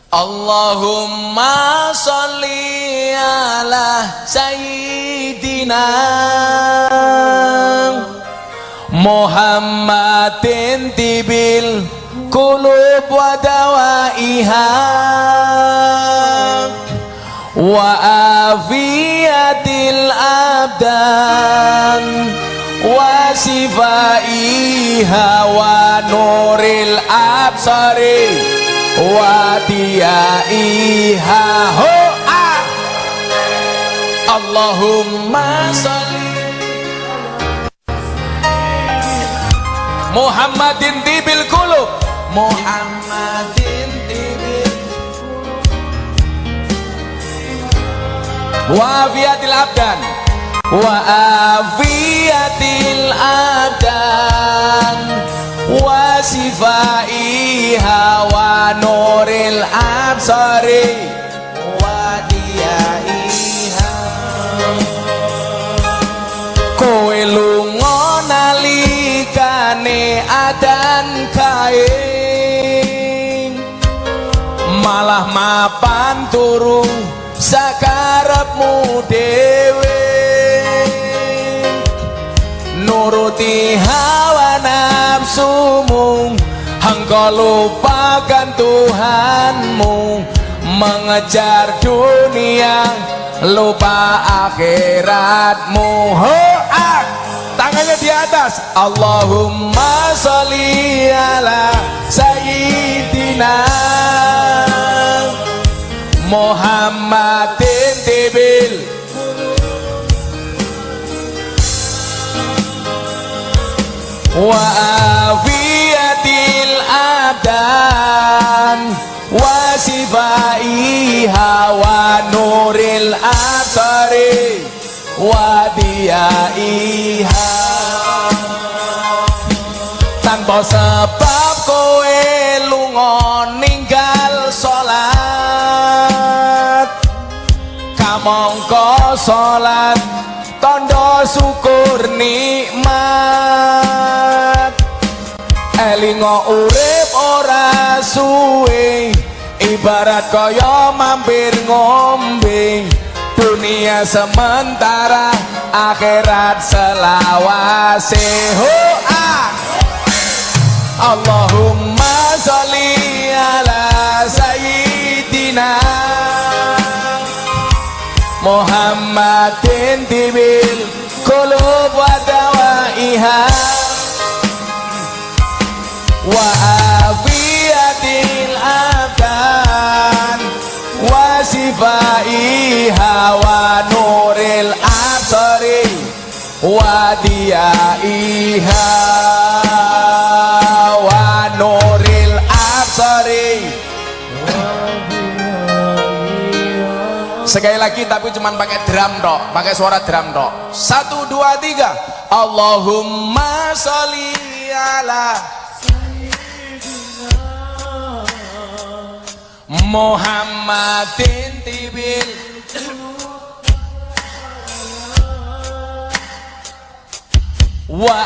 Allahumma sholli ala sayyidina Muhammadin tibil qulub wa dawaiha wa afiyatil abdan wa sifaiha wa nuril absari wa diaiha. Ho ah. Allahumma sholli Muhammadin tibil qulub Muhammadin tibil wa afiyatil abdan wa afiyatil abdan wa sifaiha wa nuril absari wa diaiha. Kowe lunga nalikane adan kae malah mapan turu sakarepmu dhewe nuruti hawa nafsumu engkau lupakan Tuhanmu mengejar dunia lupa akhiratmu. Ho ah. Tangannya di atas. Allahumma sholli ala sayyidina Muhammadin tibil wa afiyatil abdan wa sifaiha wa nuril absari wa diaiha. Tanpa sebab kowe lunga ninggal salat kamangka salat tondo syukur nikmat elingo urip ora suwe ibarat kaya mampir ngombe dunia sementara akhirat selawase. Ho ah. Allahumma sholli ala sayyidina tibil qulub wa dawaiha wa afiyatil abdan wa sifaiha wa nuril absari wa diyaiha wa nuril absari. Sekali lagi tapi cuman pakai drum tok, pakai suara drum tok. 1 2 3. Allahumma sholli ala Muhammadin tibil wa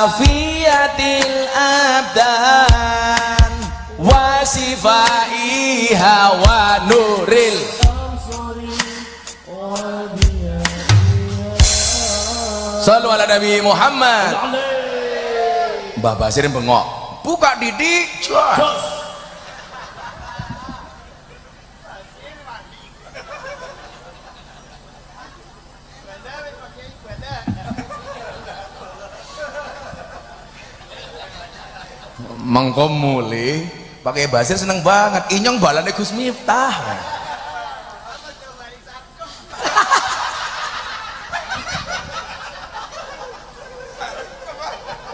afiyatil abdan wa sifaiha wa nuril. Sallu ala Nabi Muhammad. Mbah Basir bengok, buka didik jos. Mengko mulai pakai Basir seneng banget. Inyong balane Gus Miftah.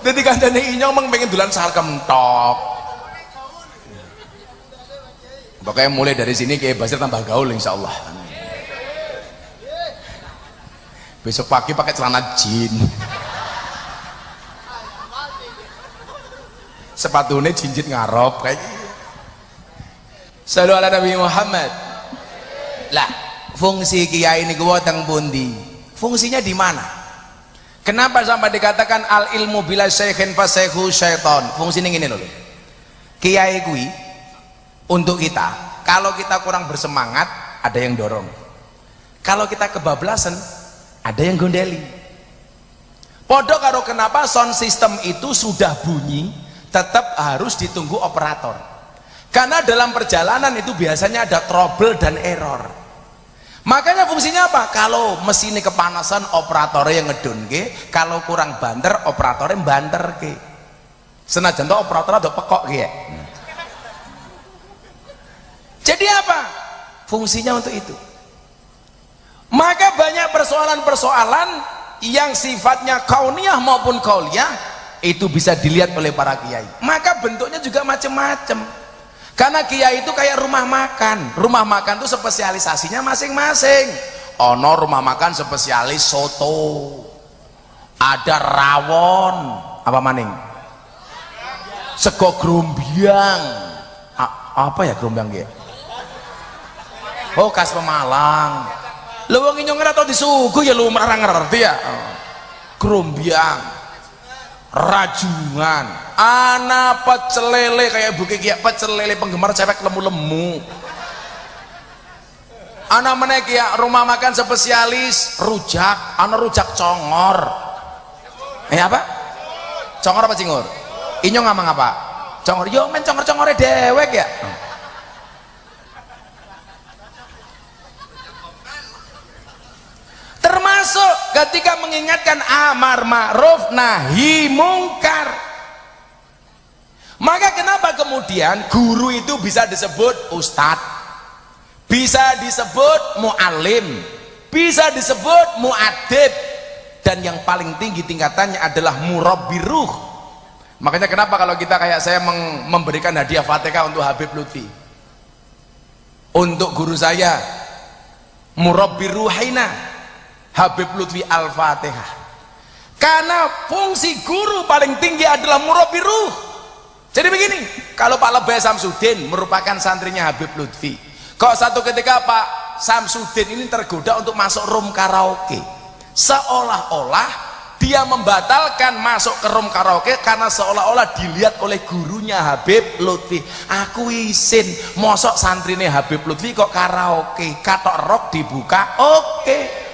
Jadi kandane inyong meng pengen dolan sarkem tok. Pokoknya mulai dari sini kayak Basir tambah gaul insyaallah. Besok pagi pakai celana jin. Sepatunya jinjit ngarop kayak. Sallu ala Nabi Muhammad. Lah, fungsi kiai ini gua teng pundi? Fungsinya di mana? Kenapa sampai dikatakan al ilmu bila syekhin fasaihu syaiton? Fungsinya gini loh. Kiai kui untuk kita, kalau kita kurang bersemangat, ada yang dorong. Kalau kita kebablasan, ada yang gondeli. Podo karo kenapa sound system itu sudah bunyi, tetap harus ditunggu operator. Karena dalam perjalanan itu biasanya ada trouble dan error. Makanya fungsinya apa? Kalau mesinnya kepanasan, operatornya yang ngedunke. Kalau kurang banter, operatornya banter ke. Senajan tuh operator ada pekok ke. Jadi apa? Fungsinya untuk itu. Maka banyak persoalan-persoalan yang sifatnya kauniyah maupun kauliyah itu bisa dilihat oleh para kiai. Maka bentuknya juga macam-macam. Karena kiai itu kayak rumah makan. Rumah makan itu spesialisasinya masing-masing. Ono rumah makan spesialis soto. Ada rawon, apa maning? Sego grombyang. Apa ya grombyang ya? Oh, khas Pemalang. Lha wong inyong ora tau disuguh ya lu ora ngerti ya. Grombyang. Rajungan, ana pecel lele kayak buki kayak pecel lele penggemar cewek lemu-lemu. Ana meneh kayak rumah makan spesialis rujak, ana rujak congor. Apa? Congor apa cingur? Inyo ngomong apa? Congor, yo men congor-congore dewek ya. Termasuk ketika mengingatkan amar ma'ruf nahi mungkar. Maka kenapa kemudian guru itu bisa disebut ustadz, bisa disebut mu'alim, bisa disebut mu'adib, dan yang paling tinggi tingkatannya adalah murabbi ruh. Makanya kenapa kalau kita kayak saya memberikan hadiah Fatihah untuk Habib Lutfi, untuk guru saya murabbi ruhina Habib Lutfi Al-Fatihah. Karena fungsi guru paling tinggi adalah murabbi ruh. Jadi begini, kalau Pak Lebay Samsudin merupakan santrinya Habib Lutfi, kok satu ketika Pak Samsudin ini tergoda untuk masuk room karaoke, seolah-olah dia membatalkan masuk ke room karaoke karena seolah-olah dilihat oleh gurunya Habib Lutfi. Aku isin mosok santrinya Habib Lutfi kok karaoke, katok rock dibuka, oke.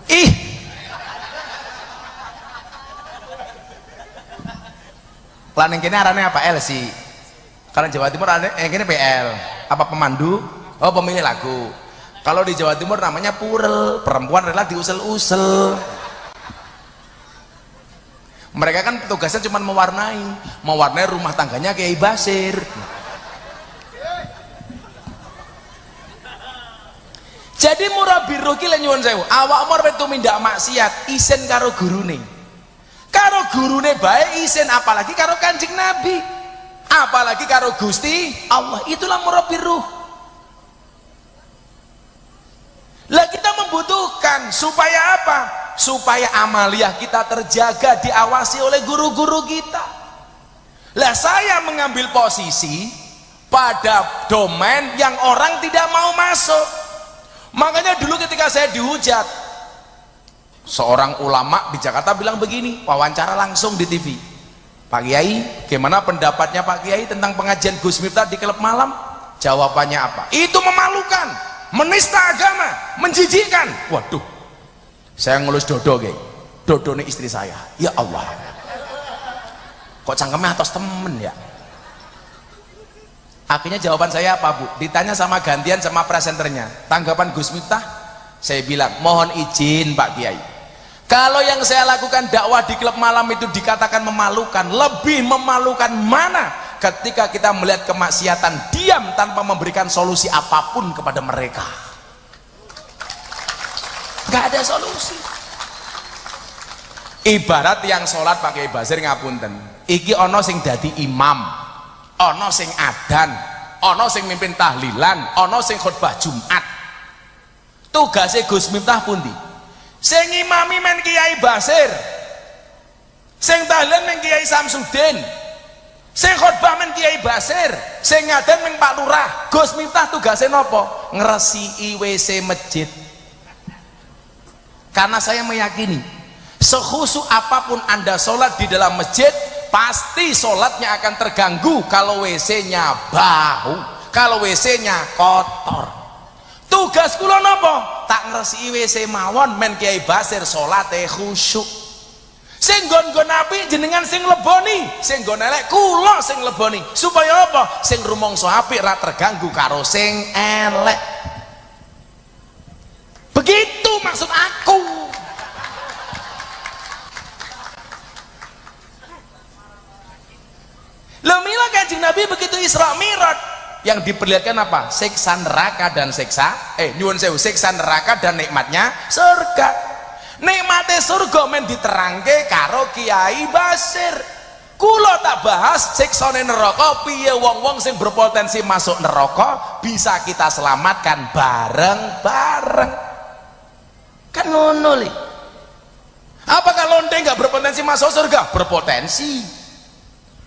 Ih, planning kini arahnya apa? LC Karena Jawa Timur ada yang ini PL, apa pemandu? Oh, pemilih lagu. Kalau di Jawa Timur namanya purel, perempuan rela diusel-usel. Mereka kan tugasnya cuma mewarnai rumah tangganya Kiai Basir. Jadi murabiru ki nyuwun sewu, awakmu arep tumindak maksiat isen karo gurune. Karo gurune bae isen, apalagi karo Kanjeng Nabi. Apalagi karo Gusti Allah, itulah murabiru. Lah kita membutuhkan supaya apa? Supaya amaliyah kita terjaga, diawasi oleh guru-guru kita. Lah saya mengambil posisi pada domain yang orang tidak mau masuk. Makanya dulu ketika saya dihujat, seorang ulama di Jakarta bilang begini, wawancara langsung di TV, Pak Kiai, gimana pendapatnya Pak Kiai tentang pengajian Gus Miftah di klub malam? Jawabannya apa? Itu memalukan, menista agama, menjijikkan. Waduh, saya ngelus dodo Kiai, dodo nih istri saya. Ya Allah, kok cangkemnya atas temen ya? Akhirnya jawaban saya apa Bu? Ditanya sama gantian sama presenternya, tanggapan Gus Miftah? Saya bilang, mohon izin Pak Kiai, kalau yang saya lakukan dakwah di klub malam itu dikatakan memalukan, lebih memalukan mana ketika kita melihat kemaksiatan diam tanpa memberikan solusi apapun kepada mereka. Gak ada solusi. Ibarat yang sholat pakai Basir ngapunten, iki ono sing dadi imam, ono sing adan, ono sing mimpin tahlilan, ono sing khutbah Jumat. Tugasnya Gus Miftah pundi? Sing imami men Kiai Basir, sing tahlilan men Kiai Samsudin, sing khutbah men Kiai Basir, sing ngadan men Pak Lurah. Gus Miftah tugasnya nopo? Ngresiki WC masjid. Karena saya meyakini sekhusyuk apapun Anda sholat di dalam masjid, pasti sholatnya akan terganggu kalau WC-nya bau, kalau WC-nya kotor. Tugas kula napa? Tak ngresiki WC mawon men Kiai Basir salate khusyuk. Sing nggon-nggon apik jenengan sing leboni, sing nggon elek kula sing leboni. Supaya apa? Sing rumangsa apik ra terganggu karo sing elek. Begitu maksud aku. Lah mila Kanjeng Nabi begitu Isra Mi'raj, yang diperlihatkan apa? Siksa neraka dan nyuwun sewu, siksa neraka dan nikmatnya surga. Nikmatnya surga men diterangke karo Kiai Basir. Kula tak bahas siksane neraka, piye wong-wong sing berpotensi masuk neraka bisa kita selamatkan bareng-bareng. Kan ngono li. Apakah lonte nggak berpotensi masuk surga? Berpotensi.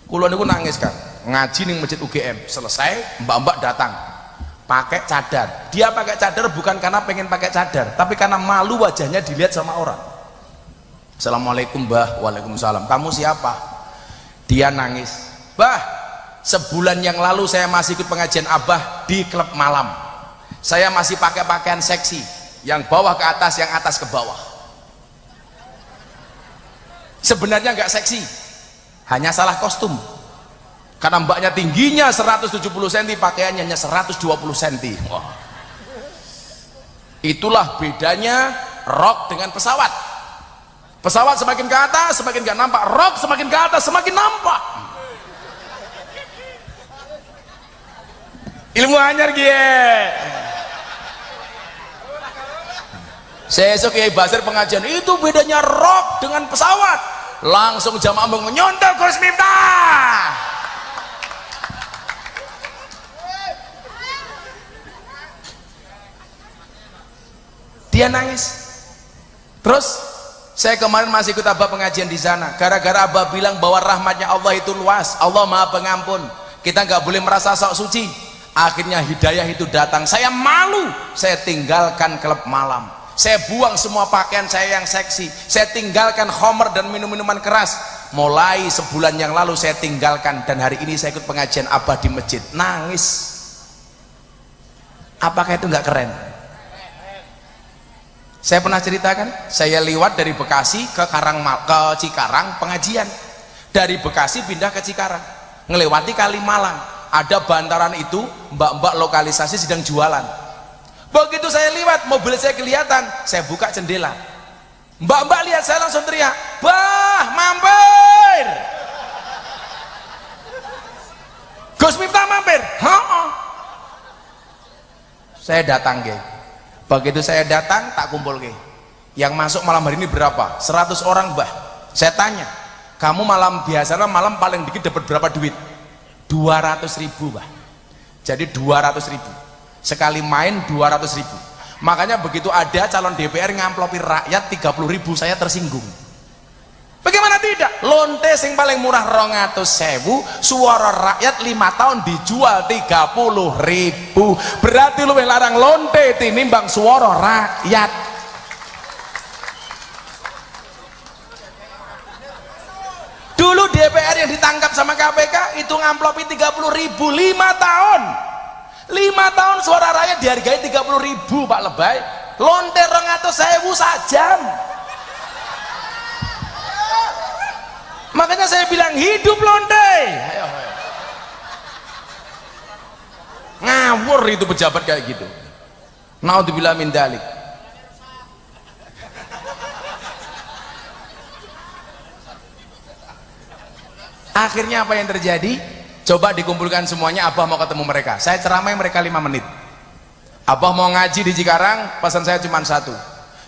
Kula niku nangis kan, ngaji ning masjid UGM, selesai mbak-mbak datang pakai cadar. Dia pakai cadar bukan karena pengen pakai cadar, tapi karena malu wajahnya dilihat sama orang. Assalamualaikum Mbah. Waalaikumsalam. Kamu siapa? Dia nangis, Bah, sebulan yang lalu saya masih ikut pengajian Abah di klub malam. Saya masih pakai pakaian seksi, yang bawah ke atas, yang atas ke bawah. Sebenarnya nggak seksi, hanya salah kostum. Karena mbaknya tingginya 170 cm, pakaiannya hanya 120 cm. Wah. Itulah bedanya rok dengan pesawat. Pesawat semakin ke atas semakin gak nampak, rok semakin ke atas semakin nampak. Ilmu anyar gie. Sesuk Kiai Basir pengajian, itu bedanya rok dengan pesawat. Langsung jamaah menyontek Gus Miftah. Dia nangis. Terus saya kemarin masih ikut Abah pengajian di sana. Gara-gara Abah bilang bahwa rahmatnya Allah itu luas, Allah Maha Pengampun, kita nggak boleh merasa sok suci. Akhirnya hidayah itu datang. Saya malu, saya tinggalkan klub malam. Saya buang semua pakaian saya yang seksi. Saya tinggalkan khamr dan minum-minuman keras. Mulai sebulan yang lalu saya tinggalkan, dan hari ini saya ikut pengajian Abah di masjid. Nangis. Apakah itu nggak keren? Saya pernah ceritakan, saya lewat dari Bekasi ke Cikarang pengajian. Dari Bekasi pindah ke Cikarang, ngelewati Kalimalang. ada bantaran itu, mbak-mbak lokalisasi sedang jualan. Begitu saya lewat, mobil saya kelihatan, saya buka jendela. Mbak-mbak lihat saya langsung teriak, "Bah, mampir!" Gus Miftah mampir. Saya datang ke. Begitu saya datang, tak kumpul ke. Yang masuk malam hari ini berapa? 100 orang, Mbah. Saya tanya, kamu malam biasanya malam paling dikit dapat berapa duit? 200.000, Mbah. Jadi 200.000 sekali main 200.000. Makanya begitu ada calon DPR ngamplopi rakyat 30.000, saya tersinggung. Bagaimana tidak? Lonte sing paling murah 200.000, suara rakyat 5 tahun dijual 30.000. Berarti lu larang lonte tinimbang suara rakyat. Dulu DPR yang ditangkap sama KPK itu ngamplopi 30.000, 5 tahun. 5 tahun suara rakyat dihargai 30.000, Pak Lebay. Lonte 200.000 sajam. Makanya saya bilang hidup lonte. Ayo. Ngawur itu pejabat kayak gitu. Naudzubillah min dzalik. Akhirnya apa yang terjadi? Coba dikumpulkan semuanya, Abah mau ketemu mereka. Saya ceramai mereka 5 menit. Abah mau ngaji di Cikarang, pesan saya cuma satu.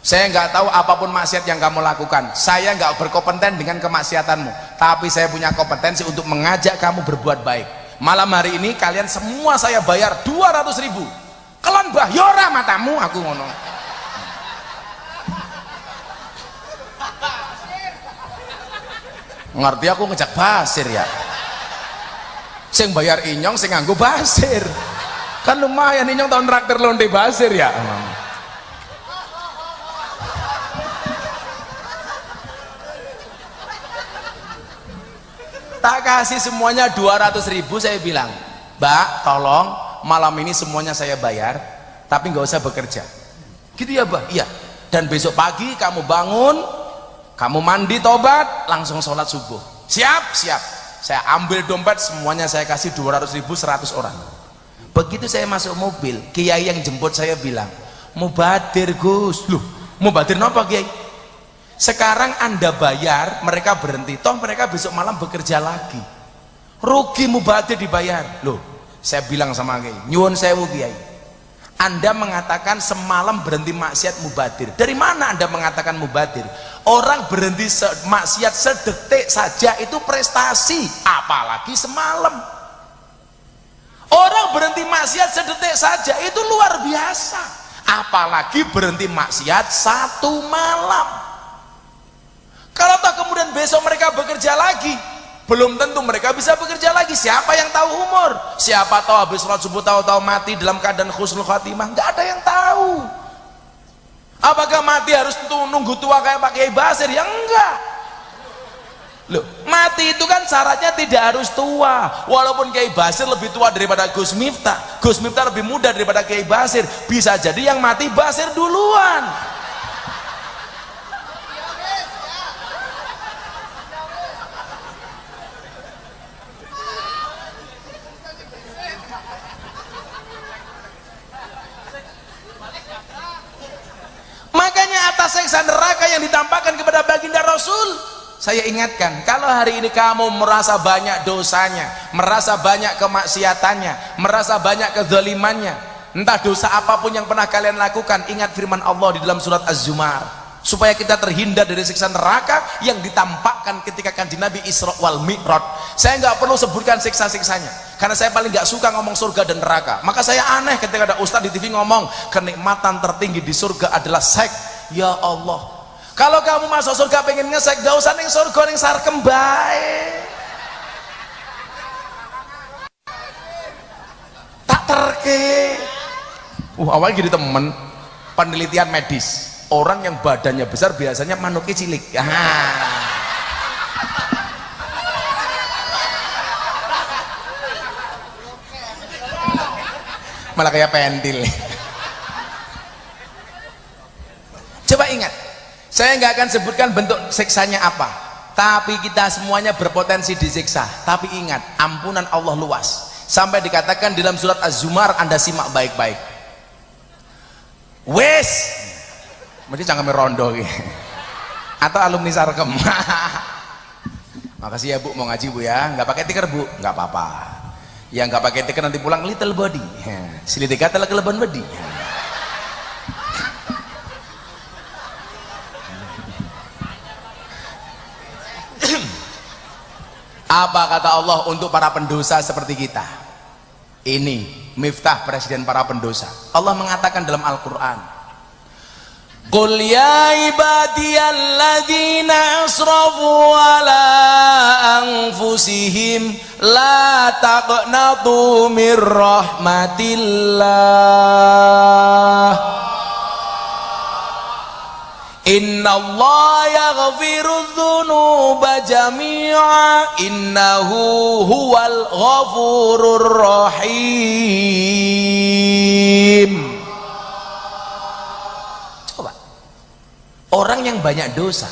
Saya nggak tahu apapun maksiat yang kamu lakukan. Saya nggak berkompeten dengan kemaksiatanmu. Tapi saya punya kompetensi untuk mengajak kamu berbuat baik. Malam hari ini kalian semua saya bayar 200.000. Kelon Mbah, yora matamu, aku ngono. Ngerti aku ngejak basir ya. Sing bayar inyong, sing nganggo basir. Kan lumayan inyong tahun traktir lonte basir ya. Tak kasih semuanya 200.000, saya bilang, Mbak tolong malam ini semuanya saya bayar, tapi nggak usah bekerja. Gitu ya Mbak? Iya. Dan besok pagi kamu bangun, kamu mandi tobat, langsung sholat subuh. Siap? Siap. Saya ambil dompet, semuanya saya kasih 200.000, 100 orang. Begitu saya masuk mobil, kiai yang jemput saya bilang, mubadir Gus. Loh, mubadir napa kiai? Sekarang Anda bayar, mereka berhenti, toh mereka besok malam bekerja lagi. Rugi mubadir dibayar. Loh, saya bilang sama kiai, nyuwun sewu kiai, Anda mengatakan semalam berhenti maksiat mubadir. Dari mana Anda mengatakan mubadir? Orang berhenti maksiat sedetik saja itu prestasi, apalagi semalam. Orang berhenti maksiat sedetik saja itu luar biasa, apalagi berhenti maksiat 1 malam. Kalau tak kemudian besok mereka bekerja lagi, belum tentu mereka bisa bekerja lagi. Siapa yang tahu umur? Siapa tahu habis sholat subuh tahu-tahu mati dalam keadaan husnul khatimah? Nggak ada yang tahu. Apakah mati harus nunggu tua kayak Pak Kiai Basir? Ya enggak. Loh, mati itu kan syaratnya tidak harus tua. Walaupun Kiai Basir lebih tua daripada Gus Miftah, Gus Miftah lebih muda daripada Kiai Basir, bisa jadi yang mati Basir duluan. Makanya atas siksa neraka yang ditampakkan kepada baginda Rasul, saya ingatkan, kalau hari ini kamu merasa banyak dosanya, merasa banyak kemaksiatannya, merasa banyak kezalimannya, entah dosa apapun yang pernah kalian lakukan, ingat firman Allah di dalam surat Az-Zumar, supaya kita terhindar dari siksa neraka yang ditampakkan ketika kanjeng Nabi Isra wal Mi'raj. Saya nggak perlu sebutkan siksa-siksanya, karena saya paling nggak suka ngomong surga dan neraka. Maka saya aneh ketika ada ustadz di TV ngomong kenikmatan tertinggi di surga adalah seks. Ya Allah, kalau kamu masuk surga pengen ngesek, gak usah ning surga, ning sarkem bae. Tak terke. Awalnya jadi temen penelitian medis, orang yang badannya besar biasanya manuknya cilik. Malah kayak pentil. Coba ingat, saya nggak akan sebutkan bentuk siksanya apa, tapi kita semuanya berpotensi disiksa. Tapi ingat, ampunan Allah luas. Sampai dikatakan dalam surat Az-Zumar, Anda simak baik-baik. Wes, mesti jangan merondo gitu. Atau alumni Sarkem. Makasih ya Bu, mau ngaji Bu ya, nggak pakai tiker Bu, nggak apa-apa. Yang nggak pakai tiker nanti pulang little body, silih kata lah keleban body. Apa kata Allah untuk para pendosa seperti kita? Ini miftah presiden para pendosa. Allah mengatakan dalam Al-Quran, Qul ya ibadiyalladzina asrafu ala anfusihim la taqnatu mir rahmatillah Innallaha yaghfiru dzunuba jami'a innahu huwal ghafurur rahim. Coba, orang yang banyak dosa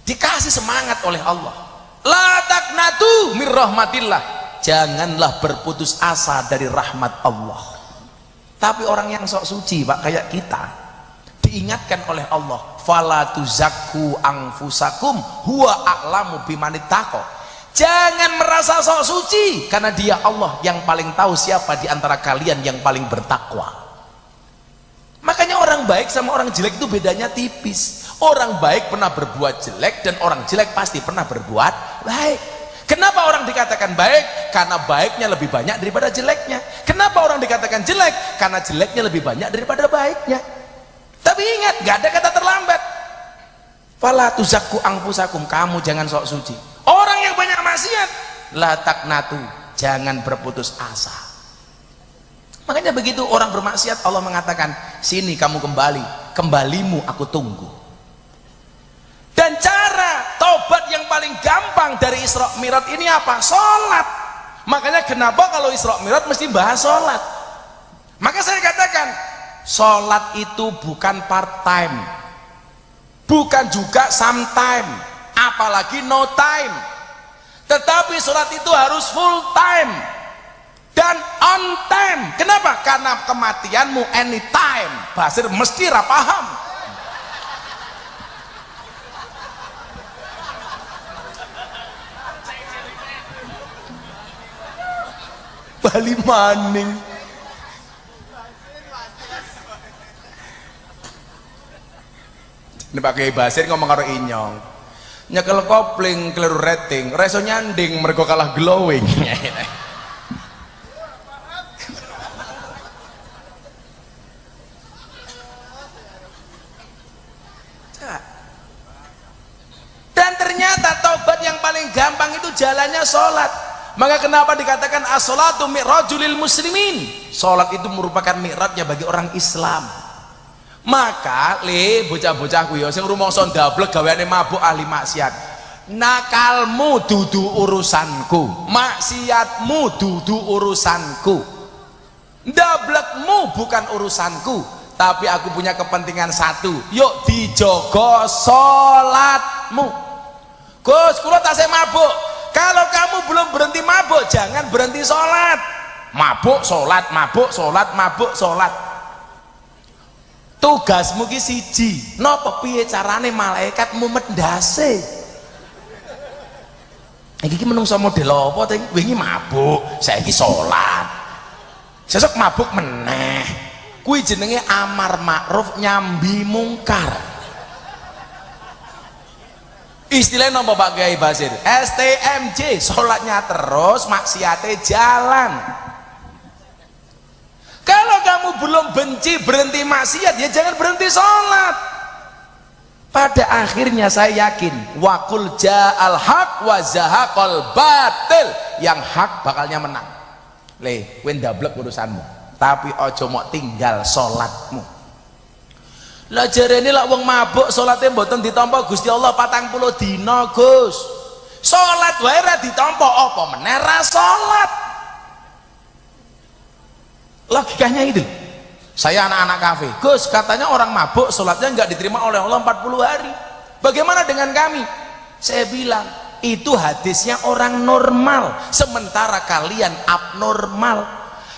dikasih semangat oleh Allah, la taqnatu mir rahmatillah, janganlah berputus asa dari rahmat Allah. Tapi orang yang sok suci Pak, kayak kita, diingatkan oleh Allah, fala tuzakku anfusakum huwa a'lamu bimanittaqo. Jangan merasa sok suci, karena dia Allah yang paling tahu siapa di antara kalian yang paling bertakwa. Makanya orang baik sama orang jelek itu bedanya tipis. Orang baik pernah berbuat jelek dan orang jelek pasti pernah berbuat baik. Kenapa orang dikatakan baik? Karena baiknya lebih banyak daripada jeleknya. Kenapa orang dikatakan jelek? Karena jeleknya lebih banyak daripada baiknya. Tapi ingat, gak ada kata terlambat. Fala tuzakku anfusakum, kamu jangan sok suci. Orang yang banyak maksiat, la taqnatu, jangan berputus asa. Makanya begitu orang bermaksiat, Allah mengatakan, sini kamu kembali, kembalimu aku tunggu. Dan cara tobat yang paling gampang dari Isra Mi'raj ini apa? Sholat. Makanya kenapa kalau Isra Mi'raj mesti bahas sholat? Maka saya katakan, sholat itu bukan part time, bukan juga sometime, apalagi no time, tetapi sholat itu harus full time dan on time. Kenapa? Karena kematianmu anytime. Basir mesti rapaham. Bali maning. Ini pakai Basir ngomong karo Inyong, nyekel kopling keliru rating, reso nyanding mereka kalah glowing. Dan ternyata taubat yang paling gampang itu jalannya sholat. Maka kenapa dikatakan as-sholatu mi'rajulil muslimin? Sholat itu merupakan mi'rajnya bagi orang Islam. Maka bocah-bocahku ya sing rumangsa ndablek gaweane mabuk ahli maksiat, nakalmu dudu urusanku, maksiatmu dudu urusanku, ndablekmu bukan urusanku, tapi aku punya kepentingan satu, yuk dijogo sholatmu. Gus, kula tasih mabuk. Kalau kamu belum berhenti mabuk, jangan berhenti sholat. Mabuk sholat, mabuk sholat, mabuk sholat. Tugasmu ki siji, napa piye carane malaikat mumet ndase. Iki menungso model apa ta iki? Wingi mabuk, saiki salat. Sesuk mabuk meneh. Kuwi jenenge amar makruf nyambi mungkar. Istilahnya napa Pak Kiai Basir? STMJ, salatnya terus, maksiate jalan. Kalau kamu belum benci berhenti maksiat, ya jangan berhenti sholat. Pada akhirnya saya yakin, waqul ja'al haq wa zahaqal batil, yang hak bakalnya menang. Le, kowe ndablek urusanmu, tapi ojo mau tinggal sholatmu. Lah jarene lak wong mabuk salate mboten ditampa Gusti Allah 40 dina, Gus. Salat wae ra ditampa, apa meneh ra salat. Logikanya itu. Saya anak-anak kafe, Gus, katanya orang mabuk sholatnya nggak diterima oleh Allah 40 hari. Bagaimana dengan kami? Saya bilang, itu hadisnya orang normal, sementara kalian abnormal.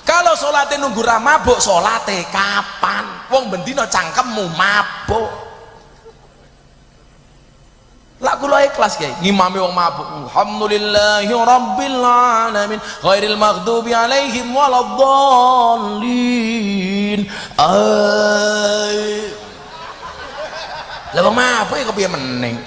Kalau sholatnya nunggu mabuk, sholatnya kapan? Wong bendino cangkemmu mabuk. Lah kula ikhlas kiai ngimami wong mabuk. Alhamdulillahi rabbil alamin ghairil maghdubi alaihim waladdallin. Lah wong mabuk ya kepiye meneng.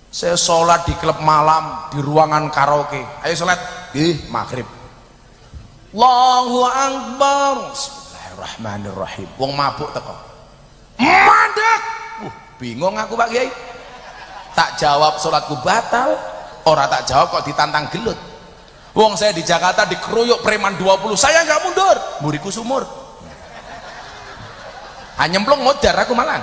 Saya sholat di klub malam, di ruangan karaoke. Ayo sholat, maghrib. Allahu Akbar. Bismillahirrahmanirrahim. Wong mabuk teko. Mandek. Bingung aku Pak Kiai. Tak jawab sholatku batal. Ora tak jawab kok ditantang gelut. Wong saya di Jakarta dikeroyok preman 20. Saya nggak mundur. Muriku sumur. Nyemplung modar aku malang.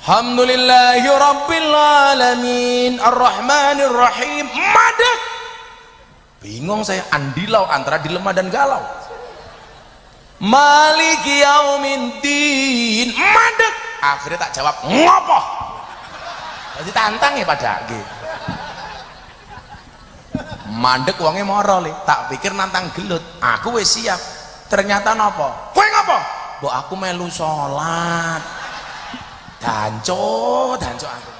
Alhamdulillahi rabbil alamin arrahmanir rahim. Madek. Bingung saya, andilau antara dilema dan galau. Maliki yaumiddin. Madek. Akhirnya tak jawab, ngopo? Jadi tantang ya pada gitu. Mandek wonge moro le, tak pikir nantang gelut. Aku wis siap. Ternyata napa? Kowe ngopo? Mbok aku melu salat. Danco aku.